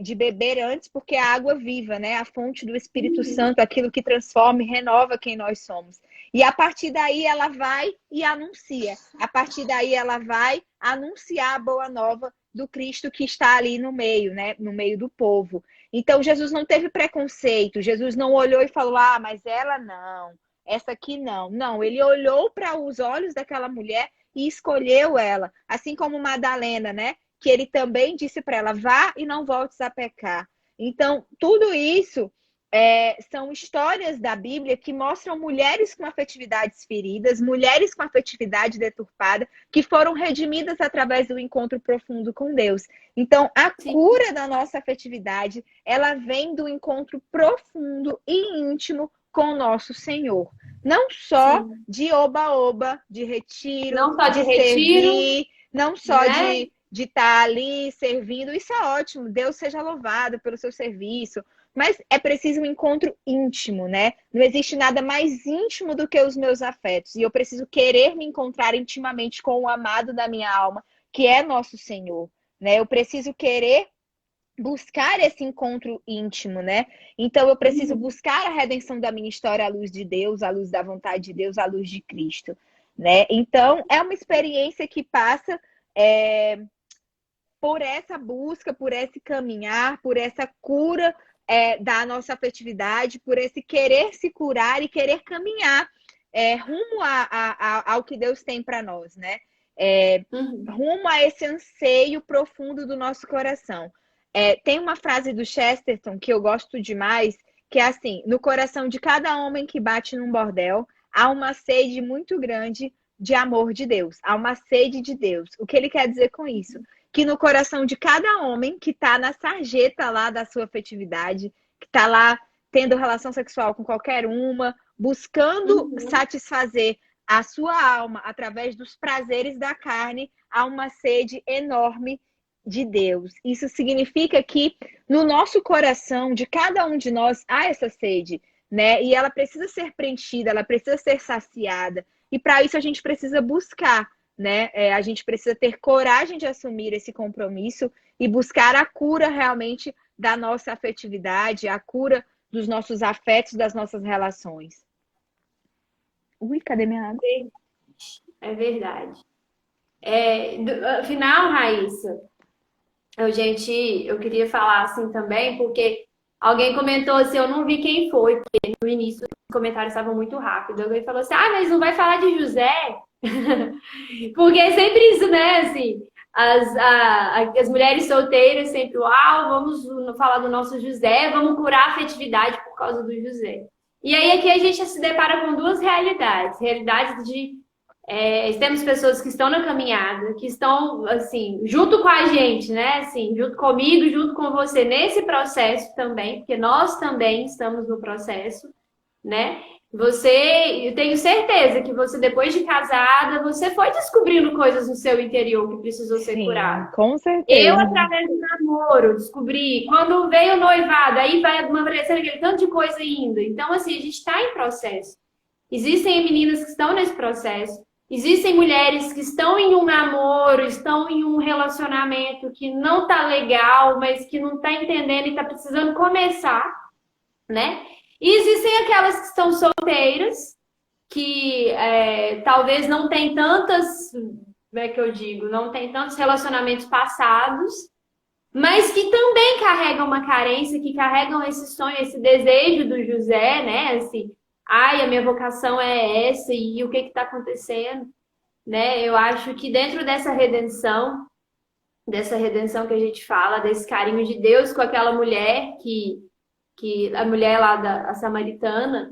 de beber antes, porque é a água viva, né? A fonte do Espírito Uhum. Santo, aquilo que transforma e renova quem nós somos. E a partir daí ela vai e anuncia. A partir daí ela vai anunciar a boa nova do Cristo que está ali no meio, né? No meio do povo. Então Jesus não teve preconceito. Jesus não olhou e falou: "Ah, mas ela não. Essa aqui não". Não, ele olhou para os olhos daquela mulher e escolheu ela, assim como Madalena, né? Que ele também disse para ela: "Vá e não voltes a pecar". Então, tudo isso são histórias da Bíblia que mostram mulheres com afetividades feridas, mulheres com afetividade deturpada, que foram redimidas através do encontro profundo com Deus. Então, a Sim. cura da nossa afetividade, ela vem do encontro profundo e íntimo com o nosso Senhor. Não só Sim. de oba-oba, de retiro, Não só de retiro, servir, não só né? de estar ali servindo. Isso é ótimo, Deus seja louvado pelo seu serviço. Mas é preciso um encontro íntimo, né? Não existe nada mais íntimo do que os meus afetos. E eu preciso querer me encontrar intimamente com o amado da minha alma, que é nosso Senhor, né? Eu preciso querer buscar esse encontro íntimo, né? Então eu preciso buscar a redenção da minha história à luz de Deus, à luz da vontade de Deus, à luz de Cristo, né? Então é uma experiência que passa por essa busca, por esse caminhar, por essa cura da nossa afetividade, por esse querer se curar e querer caminhar rumo ao que Deus tem para nós, né? Rumo a esse anseio profundo do nosso coração. Tem uma frase do Chesterton que eu gosto demais, que é assim: no coração de cada homem que bate num bordel, há uma sede muito grande de amor de Deus, há uma sede de Deus. O que ele quer dizer com isso? Que no coração de cada homem que está na sarjeta lá da sua afetividade, que está lá tendo relação sexual com qualquer uma, buscando satisfazer a sua alma através dos prazeres da carne, há uma sede enorme de Deus. Isso significa que no nosso coração, de cada um de nós, há essa sede, né? E ela precisa ser preenchida, ela precisa ser saciada. E para isso a gente precisa buscar, né? A gente precisa ter coragem de assumir esse compromisso e buscar a cura realmente da nossa afetividade, a cura dos nossos afetos, das nossas relações. Ui, cadê minha água? É verdade. Afinal, Raíssa, eu queria falar assim também, porque alguém comentou assim, eu não vi quem foi, porque no início os comentários estavam muito rápidos. Alguém falou assim, mas não vai falar de José? Porque é sempre isso, né? Assim, as mulheres solteiras sempre, vamos falar do nosso José, vamos curar a afetividade por causa do José. E aí aqui a gente se depara com duas realidades. Realidades de temos pessoas que estão na caminhada, que estão, assim, junto com a gente, né? Assim, junto comigo, junto com você, nesse processo também, porque nós também estamos no processo, né? Eu tenho certeza que você, depois de casada, você foi descobrindo coisas no seu interior que precisou ser curado. Com certeza. Eu, através do namoro, descobri. Quando veio o noivado, aí vai amadurecendo aquele tanto de coisa ainda. Então, assim, a gente está em processo. Existem meninas que estão nesse processo. Existem mulheres que estão em um namoro, estão em um relacionamento que não tá legal, mas que não tá entendendo e tá precisando começar, né? E existem aquelas que estão solteiras, que talvez não tem tantas, como é que eu digo, não tem tantos relacionamentos passados, mas que também carregam uma carência, que carregam esse sonho, esse desejo do José, né? Assim, a minha vocação é essa, e o que está acontecendo, né? Eu acho que dentro dessa redenção que a gente fala, desse carinho de Deus com aquela mulher que a mulher lá a samaritana,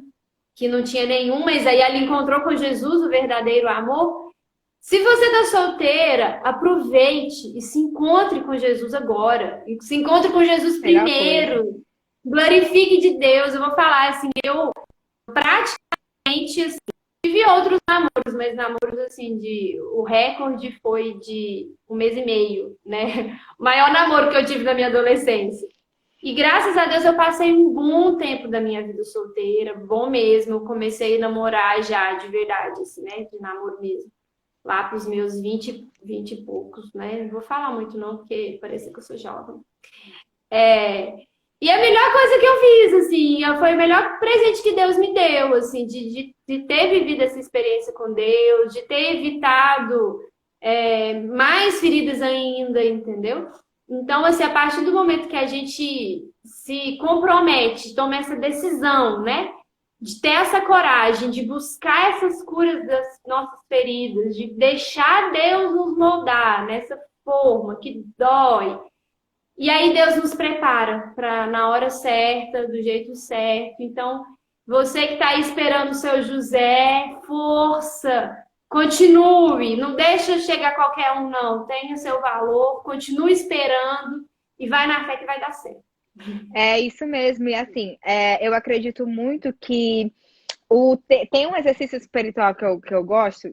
que não tinha nenhum, mas aí ela encontrou com Jesus o verdadeiro amor. Se você está solteira, aproveite e se encontre com Jesus agora. E se encontre com Jesus primeiro. Glorifique de Deus. Eu vou falar assim, eu praticamente assim, tive outros namoros, mas namoros assim, o recorde foi de 1 mês e meio, né? O maior namoro que eu tive na minha adolescência. E graças a Deus eu passei um bom tempo da minha vida solteira, bom mesmo. Eu comecei a namorar já de verdade, assim, né? De namoro mesmo. Lá para os meus 20 e poucos, né? Não vou falar muito não, porque parece que eu sou jovem. E a melhor coisa que eu fiz, assim, foi o melhor presente que Deus me deu, assim, de ter vivido essa experiência com Deus, de ter evitado mais feridas ainda, entendeu? Então, assim, a partir do momento que a gente se compromete, toma essa decisão, né? De ter essa coragem, de buscar essas curas das nossas feridas, de deixar Deus nos moldar nessa forma que dói. E aí Deus nos prepara para na hora certa, do jeito certo. Então, você que está aí esperando o seu José, força, continue, não deixa chegar qualquer um, não. Tenha o seu valor, continue esperando e vai na fé que vai dar certo. É isso mesmo. E assim, eu acredito muito que tem um exercício espiritual que eu gosto,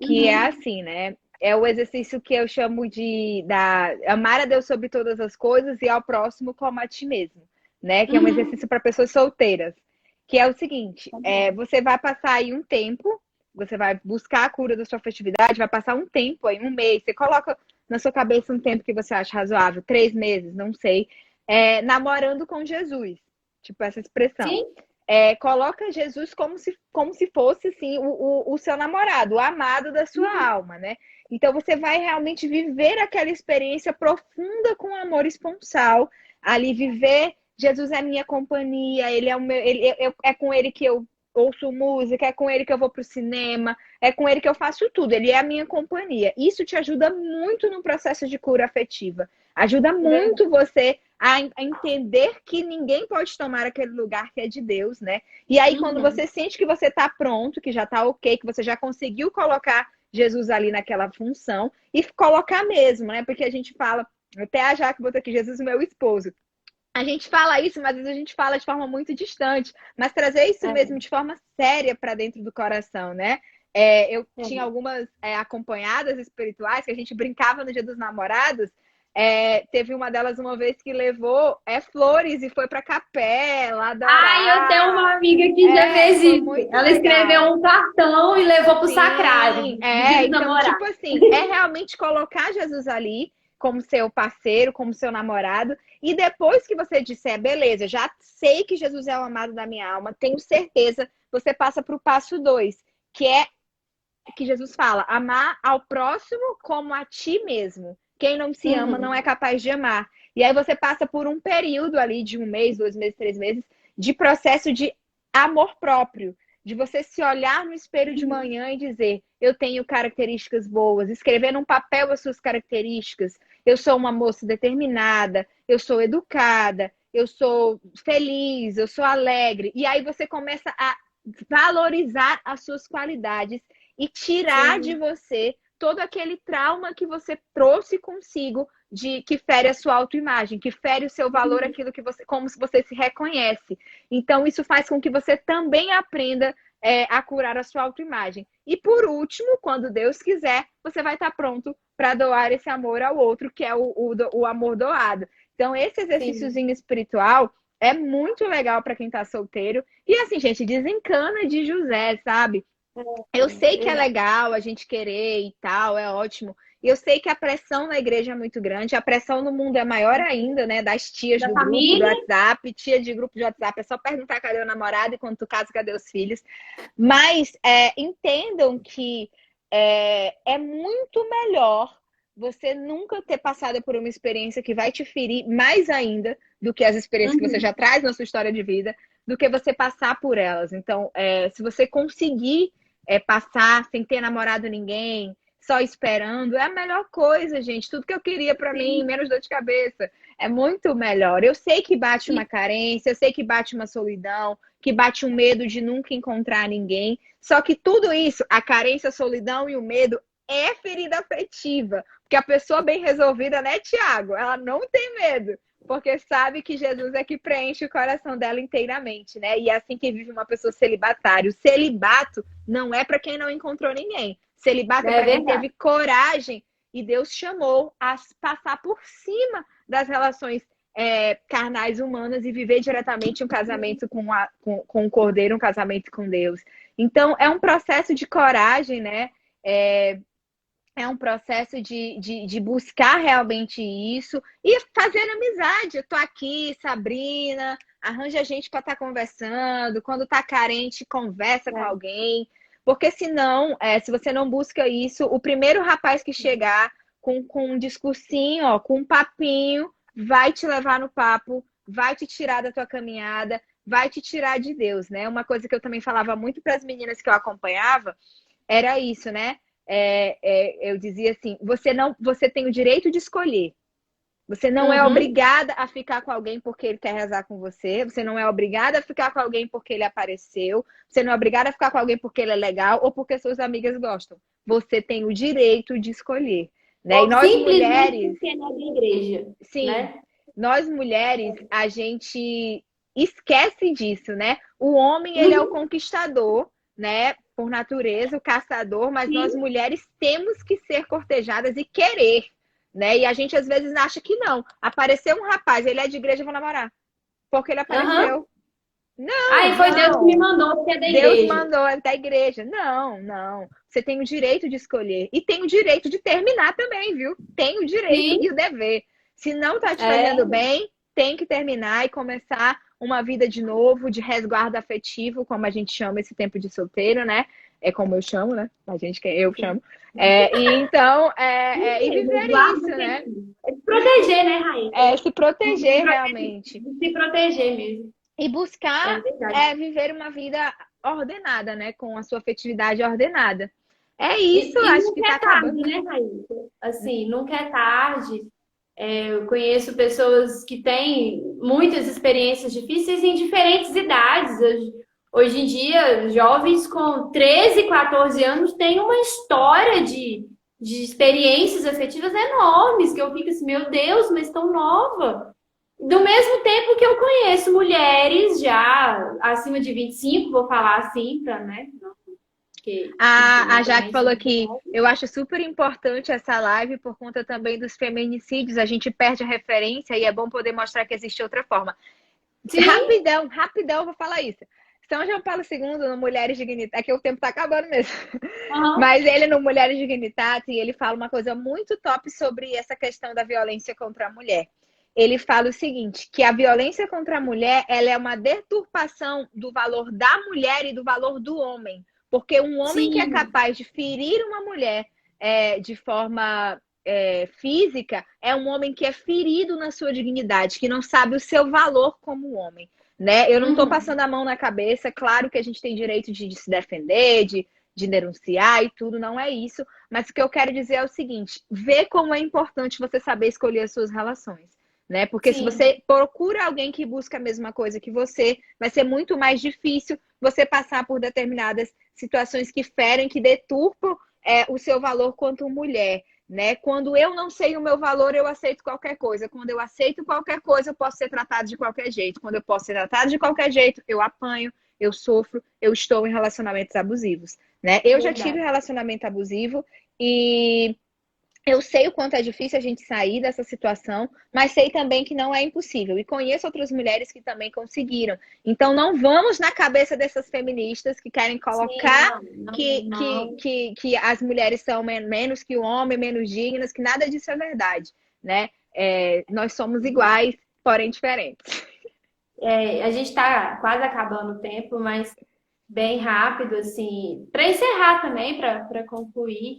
que é Uhum, assim, né? É o exercício que eu chamo amar a Deus sobre todas as coisas e ao próximo como a ti mesmo, né? Que é um uhum, exercício para pessoas solteiras, que é o seguinte: tá bom. você vai passar aí um tempo, você vai buscar a cura da sua festividade, vai passar um tempo aí, um mês, você coloca na sua cabeça um tempo que você acha razoável, 3 meses, não sei, namorando com Jesus, tipo essa expressão. Sim? Coloca Jesus como se fosse assim, o seu namorado, o amado da sua Uhum, alma, né? Então você vai realmente viver aquela experiência profunda com amor esponsal, ali viver. Jesus é minha companhia, ele é o meu, é com ele que eu ouço música, é com ele que eu vou pro cinema, é com ele que eu faço tudo, ele é a minha companhia. Isso te ajuda muito no processo de cura afetiva. Ajuda é verdade. muito você a entender que ninguém pode tomar aquele lugar que é de Deus, né? E aí, quando Uhum, você sente que você está pronto, que já está ok, que você já conseguiu colocar Jesus ali naquela função, e colocar mesmo, né? Porque a gente fala, até a Jaque botou aqui, Jesus, meu esposo. A gente fala isso, mas às vezes a gente fala de forma muito distante, mas trazer isso é, mesmo de forma séria para dentro do coração, né? Eu tinha é. algumas acompanhadas espirituais que a gente brincava no Dia dos Namorados. Teve uma delas uma vez que levou flores e foi para a capela Ai, eu tenho uma adorar. amiga que já fez Foi isso. muito Ela escreveu legal. um cartão e levou pro sacrário, Sim, no dia dos então, tipo namorados. assim, é realmente colocar Jesus ali como seu parceiro, como seu namorado, e depois que você disser, beleza, já sei que Jesus é o amado da minha alma, tenho certeza, você passa para o passo 2, que é que Jesus fala, amar ao próximo como a ti mesmo. Quem não se ama não é Uhum, capaz de amar. E aí você passa por um período ali de 1 mês, 2 meses, 3 meses, de processo de amor próprio, de você se olhar no espelho de uhum, manhã e dizer: eu tenho características boas, escrever num papel as suas características. Eu sou uma moça determinada, eu sou educada, eu sou feliz, eu sou alegre. E aí você começa a valorizar as suas qualidades e tirar de sim. você todo aquele trauma que você trouxe consigo de que fere a sua autoimagem, que fere o seu valor, Uhum, aquilo que você, como se você se reconhece. Então, isso faz com que você também aprenda a curar a sua autoimagem. E por último, quando Deus quiser, você vai estar pronto para doar esse amor ao outro, que é o amor doado. Então, esse sim. exercíciozinho espiritual é muito legal para quem está solteiro. E assim, gente, desencana de José, sabe? Eu sei É que é verdade. legal a gente querer e tal, é ótimo. E eu sei que a pressão na igreja é muito grande, a pressão no mundo é maior ainda, né? Das tias Da do grupo do família, WhatsApp, tia de grupo de WhatsApp, é só perguntar cadê o namorado e quando tu casa, cadê os filhos. Mas entendam que é muito melhor você nunca ter passado por uma experiência que vai te ferir mais ainda do que as experiências que você uhum, já traz na sua história de vida, do que você passar por elas. Então, se você conseguir passar sem ter namorado ninguém, só esperando, é a melhor coisa, gente. Tudo que eu queria para mim, sim. menos dor de cabeça, é muito melhor. Eu sei que bate uma E, carência, eu sei que bate uma solidão, que bate um medo de nunca encontrar ninguém. Só que tudo isso, a carência, a solidão e o medo, é ferida afetiva. Porque a pessoa bem resolvida, né, Tiago? Ela não tem medo. Porque sabe que Jesus é que preenche o coração dela inteiramente, né? E é assim que vive uma pessoa celibatária. O celibato não é para quem não encontrou ninguém. Celibato é é para quem verdade. teve coragem e Deus chamou a passar por cima das relações carnais humanas e viver diretamente um casamento com o Cordeiro, um casamento com Deus. Então, é um processo de coragem, né? É, é um processo de buscar realmente isso e fazer amizade. Eu tô aqui, Sabrina, arranja gente para estar conversando. Quando tá carente, conversa com É. alguém. Porque senão, se você não busca isso, o primeiro rapaz que chegar com um discursinho, ó, com um papinho, vai te levar no papo, vai te tirar da tua caminhada, vai te tirar de Deus, né? Uma coisa que eu também falava muito para as meninas que eu acompanhava era isso, né? Eu dizia assim: você não, você tem o direito de escolher, Você não é Uhum. obrigada a ficar com alguém porque ele quer rezar com você. Você não é obrigada a ficar com alguém porque ele apareceu. Você não é obrigada a ficar com alguém porque ele é legal ou porque suas amigas gostam. Você tem o direito de escolher, né? E Ou nós simplesmente mulheres, porque é da igreja, sim, né? nós mulheres, a gente esquece disso, né? O homem, ele é o Uhum. conquistador, né? Por natureza, o caçador, mas nós Sim, mulheres temos que ser cortejadas e querer, né? E a gente às vezes acha que não. Apareceu um rapaz, ele é de igreja, eu vou namorar. Porque ele aham. apareceu. Não, Aí foi Deus que me não. mandou, porque é da Deus igreja. mandou é da igreja. Não, não. Você tem o direito de escolher. E tem o direito de terminar também, viu? Tem o direito Sim, e o dever. Se não tá te é. fazendo bem, tem que terminar e começar uma vida de novo, de resguardo afetivo, como a gente chama esse tempo de solteiro, né? É como eu chamo, né? A gente, eu chamo. E então, e viver Resguardo isso, né? afetivo. É se proteger, né, Raíssa? Se Se proteger proteger, realmente. se proteger mesmo. E É buscar verdade. viver uma vida ordenada, né? Com a sua afetividade ordenada. É isso, E acho que nunca está é acabando. tarde, né, Raíssa? Assim, nunca é tarde. Eu conheço pessoas que têm muitas experiências difíceis em diferentes idades. Hoje em dia, jovens com 13, 14 anos têm uma história de experiências afetivas enormes, que eu fico assim, meu Deus, mas tão nova. Do mesmo tempo que eu conheço mulheres já acima de 25, vou falar assim, pra, né? Porque, enfim, A eu Jaque também sou falou muito que nova. eu acho super importante essa live por conta também dos feminicídios. A gente perde a referência e é bom poder mostrar que existe outra forma. Sim, Rapidão, rapidão, eu vou falar isso. São João Paulo II, no Mulheres Dignitárias, aqui o tempo tá acabando mesmo. aham, Mas ele no Mulheres Dignitatis, ele fala uma coisa muito top sobre essa questão da violência contra a mulher. Ele fala o seguinte, que a violência contra a mulher, ela é uma deturpação do valor da mulher e do valor do homem. Porque um homem que é sim. capaz de ferir uma mulher de forma física é um homem que é ferido na sua dignidade, que não sabe o seu valor como homem. Né? Eu não estou Uhum. passando a mão na cabeça, claro que a gente tem direito de se defender, de denunciar e tudo, não é isso. Mas o que eu quero dizer é o seguinte: vê como é importante você saber escolher as suas relações. Né? Porque se Sim, você procura alguém que busca a mesma coisa que você, vai ser muito mais difícil você passar por determinadas situações que ferem, que deturpam o seu valor quanto mulher. Né? Quando eu não sei o meu valor, eu aceito qualquer coisa. Quando eu aceito qualquer coisa, eu posso ser tratado de qualquer jeito. Quando eu posso ser tratado de qualquer jeito, eu apanho, eu sofro, eu estou em relacionamentos abusivos. Né? Eu já tive um verdade. relacionamento abusivo e eu sei o quanto é difícil a gente sair dessa situação, mas sei também que não é impossível. E conheço outras mulheres que também conseguiram. Então não vamos na cabeça dessas feministas que querem Sim, colocar não, não, não. que as mulheres são menos que o homem, menos dignas, que nada disso é verdade. Né? Nós somos iguais, porém diferentes. A gente está quase acabando o tempo, mas bem rápido, assim, para encerrar também, para concluir,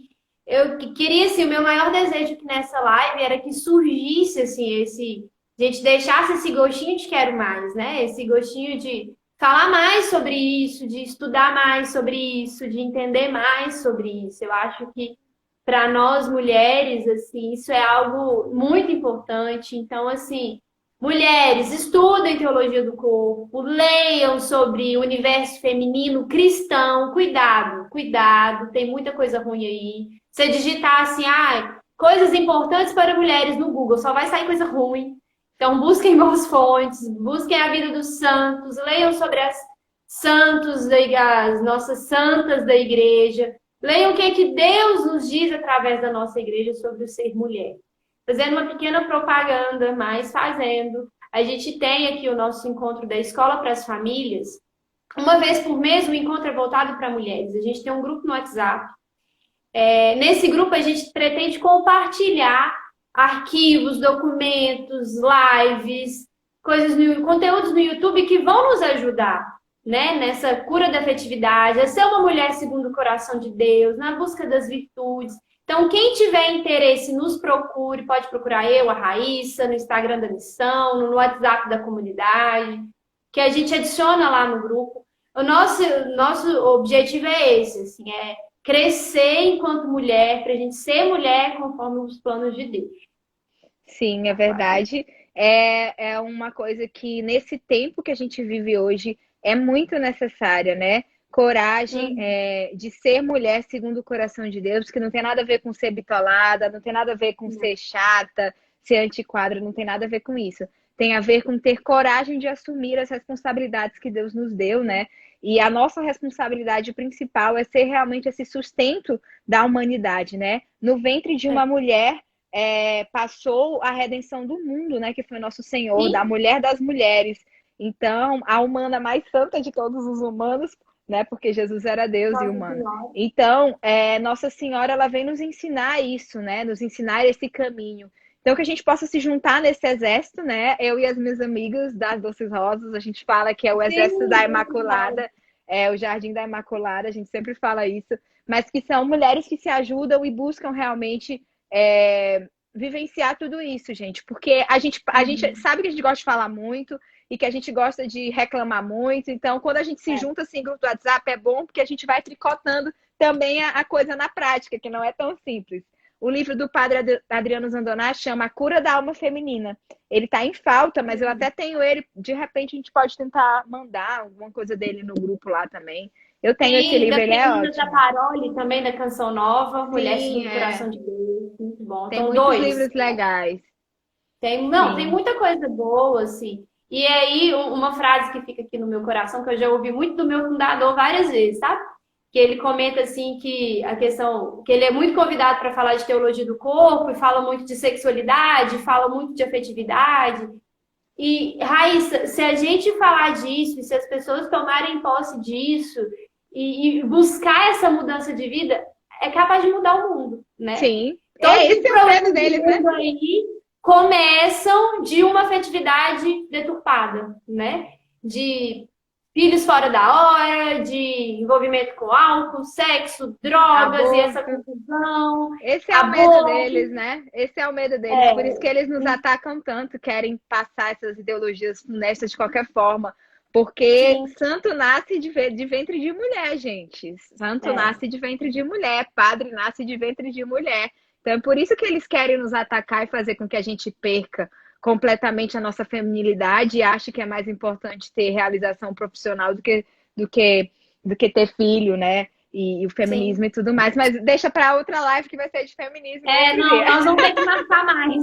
queria, assim, o meu maior desejo que nessa live era que surgisse, assim, a gente deixasse esse gostinho de quero mais, né? Esse gostinho de falar mais sobre isso, de estudar mais sobre isso, de entender mais sobre isso. Eu acho que para nós mulheres, assim, isso é algo muito importante. Então, assim, mulheres, estudem teologia do corpo, leiam sobre o universo feminino cristão. Cuidado, cuidado, tem muita coisa ruim aí. Você digitar assim, coisas importantes para mulheres no Google, só vai sair coisa ruim. Então, busquem boas fontes, busquem a vida dos santos, leiam sobre as santos, as nossas santas da igreja. Leiam o que é que Deus nos diz através da nossa igreja sobre o ser mulher. Fazendo uma pequena propaganda, mas fazendo. A gente tem aqui o nosso encontro da Escola para as Famílias. Uma vez por mês, o encontro é voltado para mulheres. A gente tem um grupo no WhatsApp. Nesse grupo, a gente pretende compartilhar arquivos, documentos, lives, conteúdos no YouTube que vão nos ajudar, né, nessa cura da afetividade, a ser uma mulher segundo o coração de Deus, na busca das virtudes. Então, quem tiver interesse, nos procure, pode procurar eu, a Raíssa, no Instagram da missão, no WhatsApp da comunidade, que a gente adiciona lá no grupo. O nosso objetivo é esse, assim, crescer enquanto mulher, para a gente ser mulher conforme os planos de Deus. Sim, é Bastante. verdade. É uma coisa que nesse tempo que a gente vive hoje é muito necessária, né? Coragem Uhum. de ser mulher segundo o coração de Deus, que não tem nada a ver com ser bitolada, não tem nada a ver com ser chata, ser antiquadra, não tem nada a ver com isso. Tem a ver com ter coragem de assumir as responsabilidades que Deus nos deu, né? E a nossa responsabilidade principal é ser realmente esse sustento da humanidade, né? No ventre de É. uma mulher passou a redenção do mundo, né? Que foi nosso Senhor, da Sim, mulher das mulheres. Então, a humana mais santa de todos os humanos, né? Porque Jesus era Deus e Nossa humano. Senhora. Então, Nossa Senhora, ela vem nos ensinar isso, né? Nos ensinar esse caminho. Então, que a gente possa se juntar nesse exército, né? Eu e as minhas amigas das Doces Rosas, a gente fala que é o exército Sim, da muito bom. Imaculada, é o Jardim da Imaculada, a gente sempre fala isso, mas que são mulheres que se ajudam e buscam realmente vivenciar tudo isso, gente. Porque a gente Uhum. sabe que a gente gosta de falar muito e que a gente gosta de reclamar muito. Então, quando a gente se É. junta assim, em grupo do WhatsApp, é bom porque a gente vai tricotando também a coisa na prática, que não é tão simples. O livro do padre Adriano Zandoná chama A Cura da Alma Feminina. Ele está em falta, mas eu até tenho ele. De repente, a gente pode tentar mandar alguma coisa dele no grupo lá também. Eu tenho esse Tem livro, das ele é meninas da ótimo. Parole também, da Canção Nova, Mulher Sim, Segundo o Coração de Deus, muito bom. tem Então, muitos dois. livros legais. Não, tem Sim. muita coisa boa, assim. E aí, uma frase que fica aqui no meu coração, que eu já ouvi muito do meu fundador várias vezes, sabe? Que ele comenta assim que a questão, que ele é muito convidado para falar de teologia do corpo, e fala muito de sexualidade, fala muito de afetividade. E, Raíssa, se a gente falar disso, e se as pessoas tomarem posse disso e buscar essa mudança de vida, é capaz de mudar o mundo, né? Sim. Todos os Esse é o medo problemas do deles, né? mundo aí começam de uma afetividade deturpada, né? De filhos fora da hora, de envolvimento com álcool, sexo, drogas e essa Aborto. confusão, Esse é o medo aborto. deles, né? Esse é o medo deles. Por isso É, que eles nos atacam tanto, querem passar essas ideologias funestas de qualquer forma. Porque sim, santo nasce de ventre de mulher, gente. Santo é, nasce de ventre de mulher. Padre nasce de ventre de mulher. Então é por isso que eles querem nos atacar e fazer com que a gente perca completamente a nossa feminilidade e ache que é mais importante ter realização profissional do que, do que ter filho, né? E o feminismo sim. e tudo mais. Mas deixa para outra live que vai ser de feminismo outro Não, dia. nós vamos ter que marcar mais.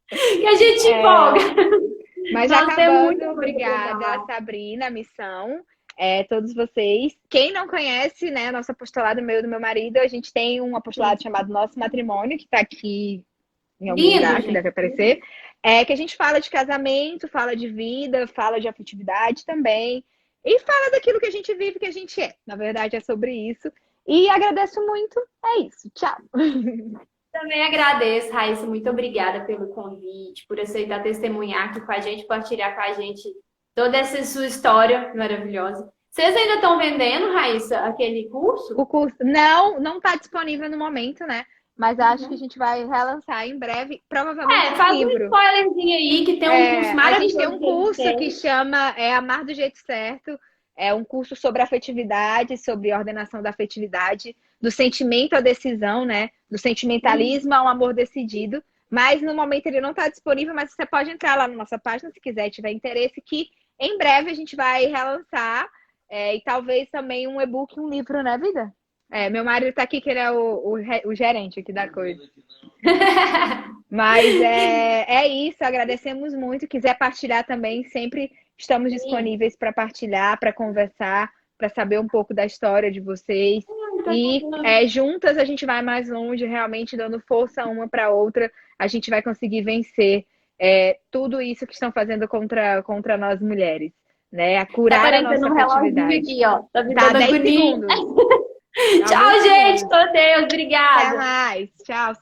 Que a gente empolga. É, mas já Nós temos acabando, muita coisa para obrigada, falar. Sabrina, missão. Todos vocês. Quem não conhece, né, nosso apostolado meu e do meu marido, a gente tem um apostolado Sim. chamado Nosso Matrimônio, que está aqui em algum Lindo, lugar que gente. deve aparecer. Que a gente fala de casamento, fala de vida, fala de afetividade também. E fala daquilo que a gente vive, que a gente é. Na verdade, é sobre isso. E agradeço muito. É isso. Tchau. Também agradeço, Raíssa. Muito obrigada pelo convite, por aceitar testemunhar aqui com a gente, partilhar com a gente toda essa sua história maravilhosa. Vocês ainda estão vendendo, Raíssa, aquele curso? O curso não está disponível no momento, né? Mas acho que a gente vai relançar em breve, provavelmente em Faz um livro. spoilerzinho aí, que tem um curso A gente tem maravilhoso um que eles curso que têm. chama Amar do Jeito Certo. É um curso sobre afetividade, sobre ordenação da afetividade, do sentimento à decisão, né? Do sentimentalismo ao amor decidido. Mas no momento ele não está disponível, mas você pode entrar lá na nossa página se quiser, tiver interesse, que em breve a gente vai relançar. E talvez também um e-book, um livro, né, vida? Meu marido está aqui, que ele é o gerente aqui da coisa. Mas é isso, agradecemos muito. Quiser partilhar também, sempre estamos Sim. disponíveis para partilhar, para conversar, para saber um pouco da história de vocês. E juntas a gente vai mais longe, realmente dando força uma para outra, a gente vai conseguir vencer tudo isso que estão fazendo contra nós mulheres, né? A Tá curar a aparecendo nossa um reloginho afetividade. aqui, ó. Tá me Tá, dando 10 agonia. segundos. Alguns Tchau, gente. segundos. Com Deus. Até Obrigada. mais. Tchau.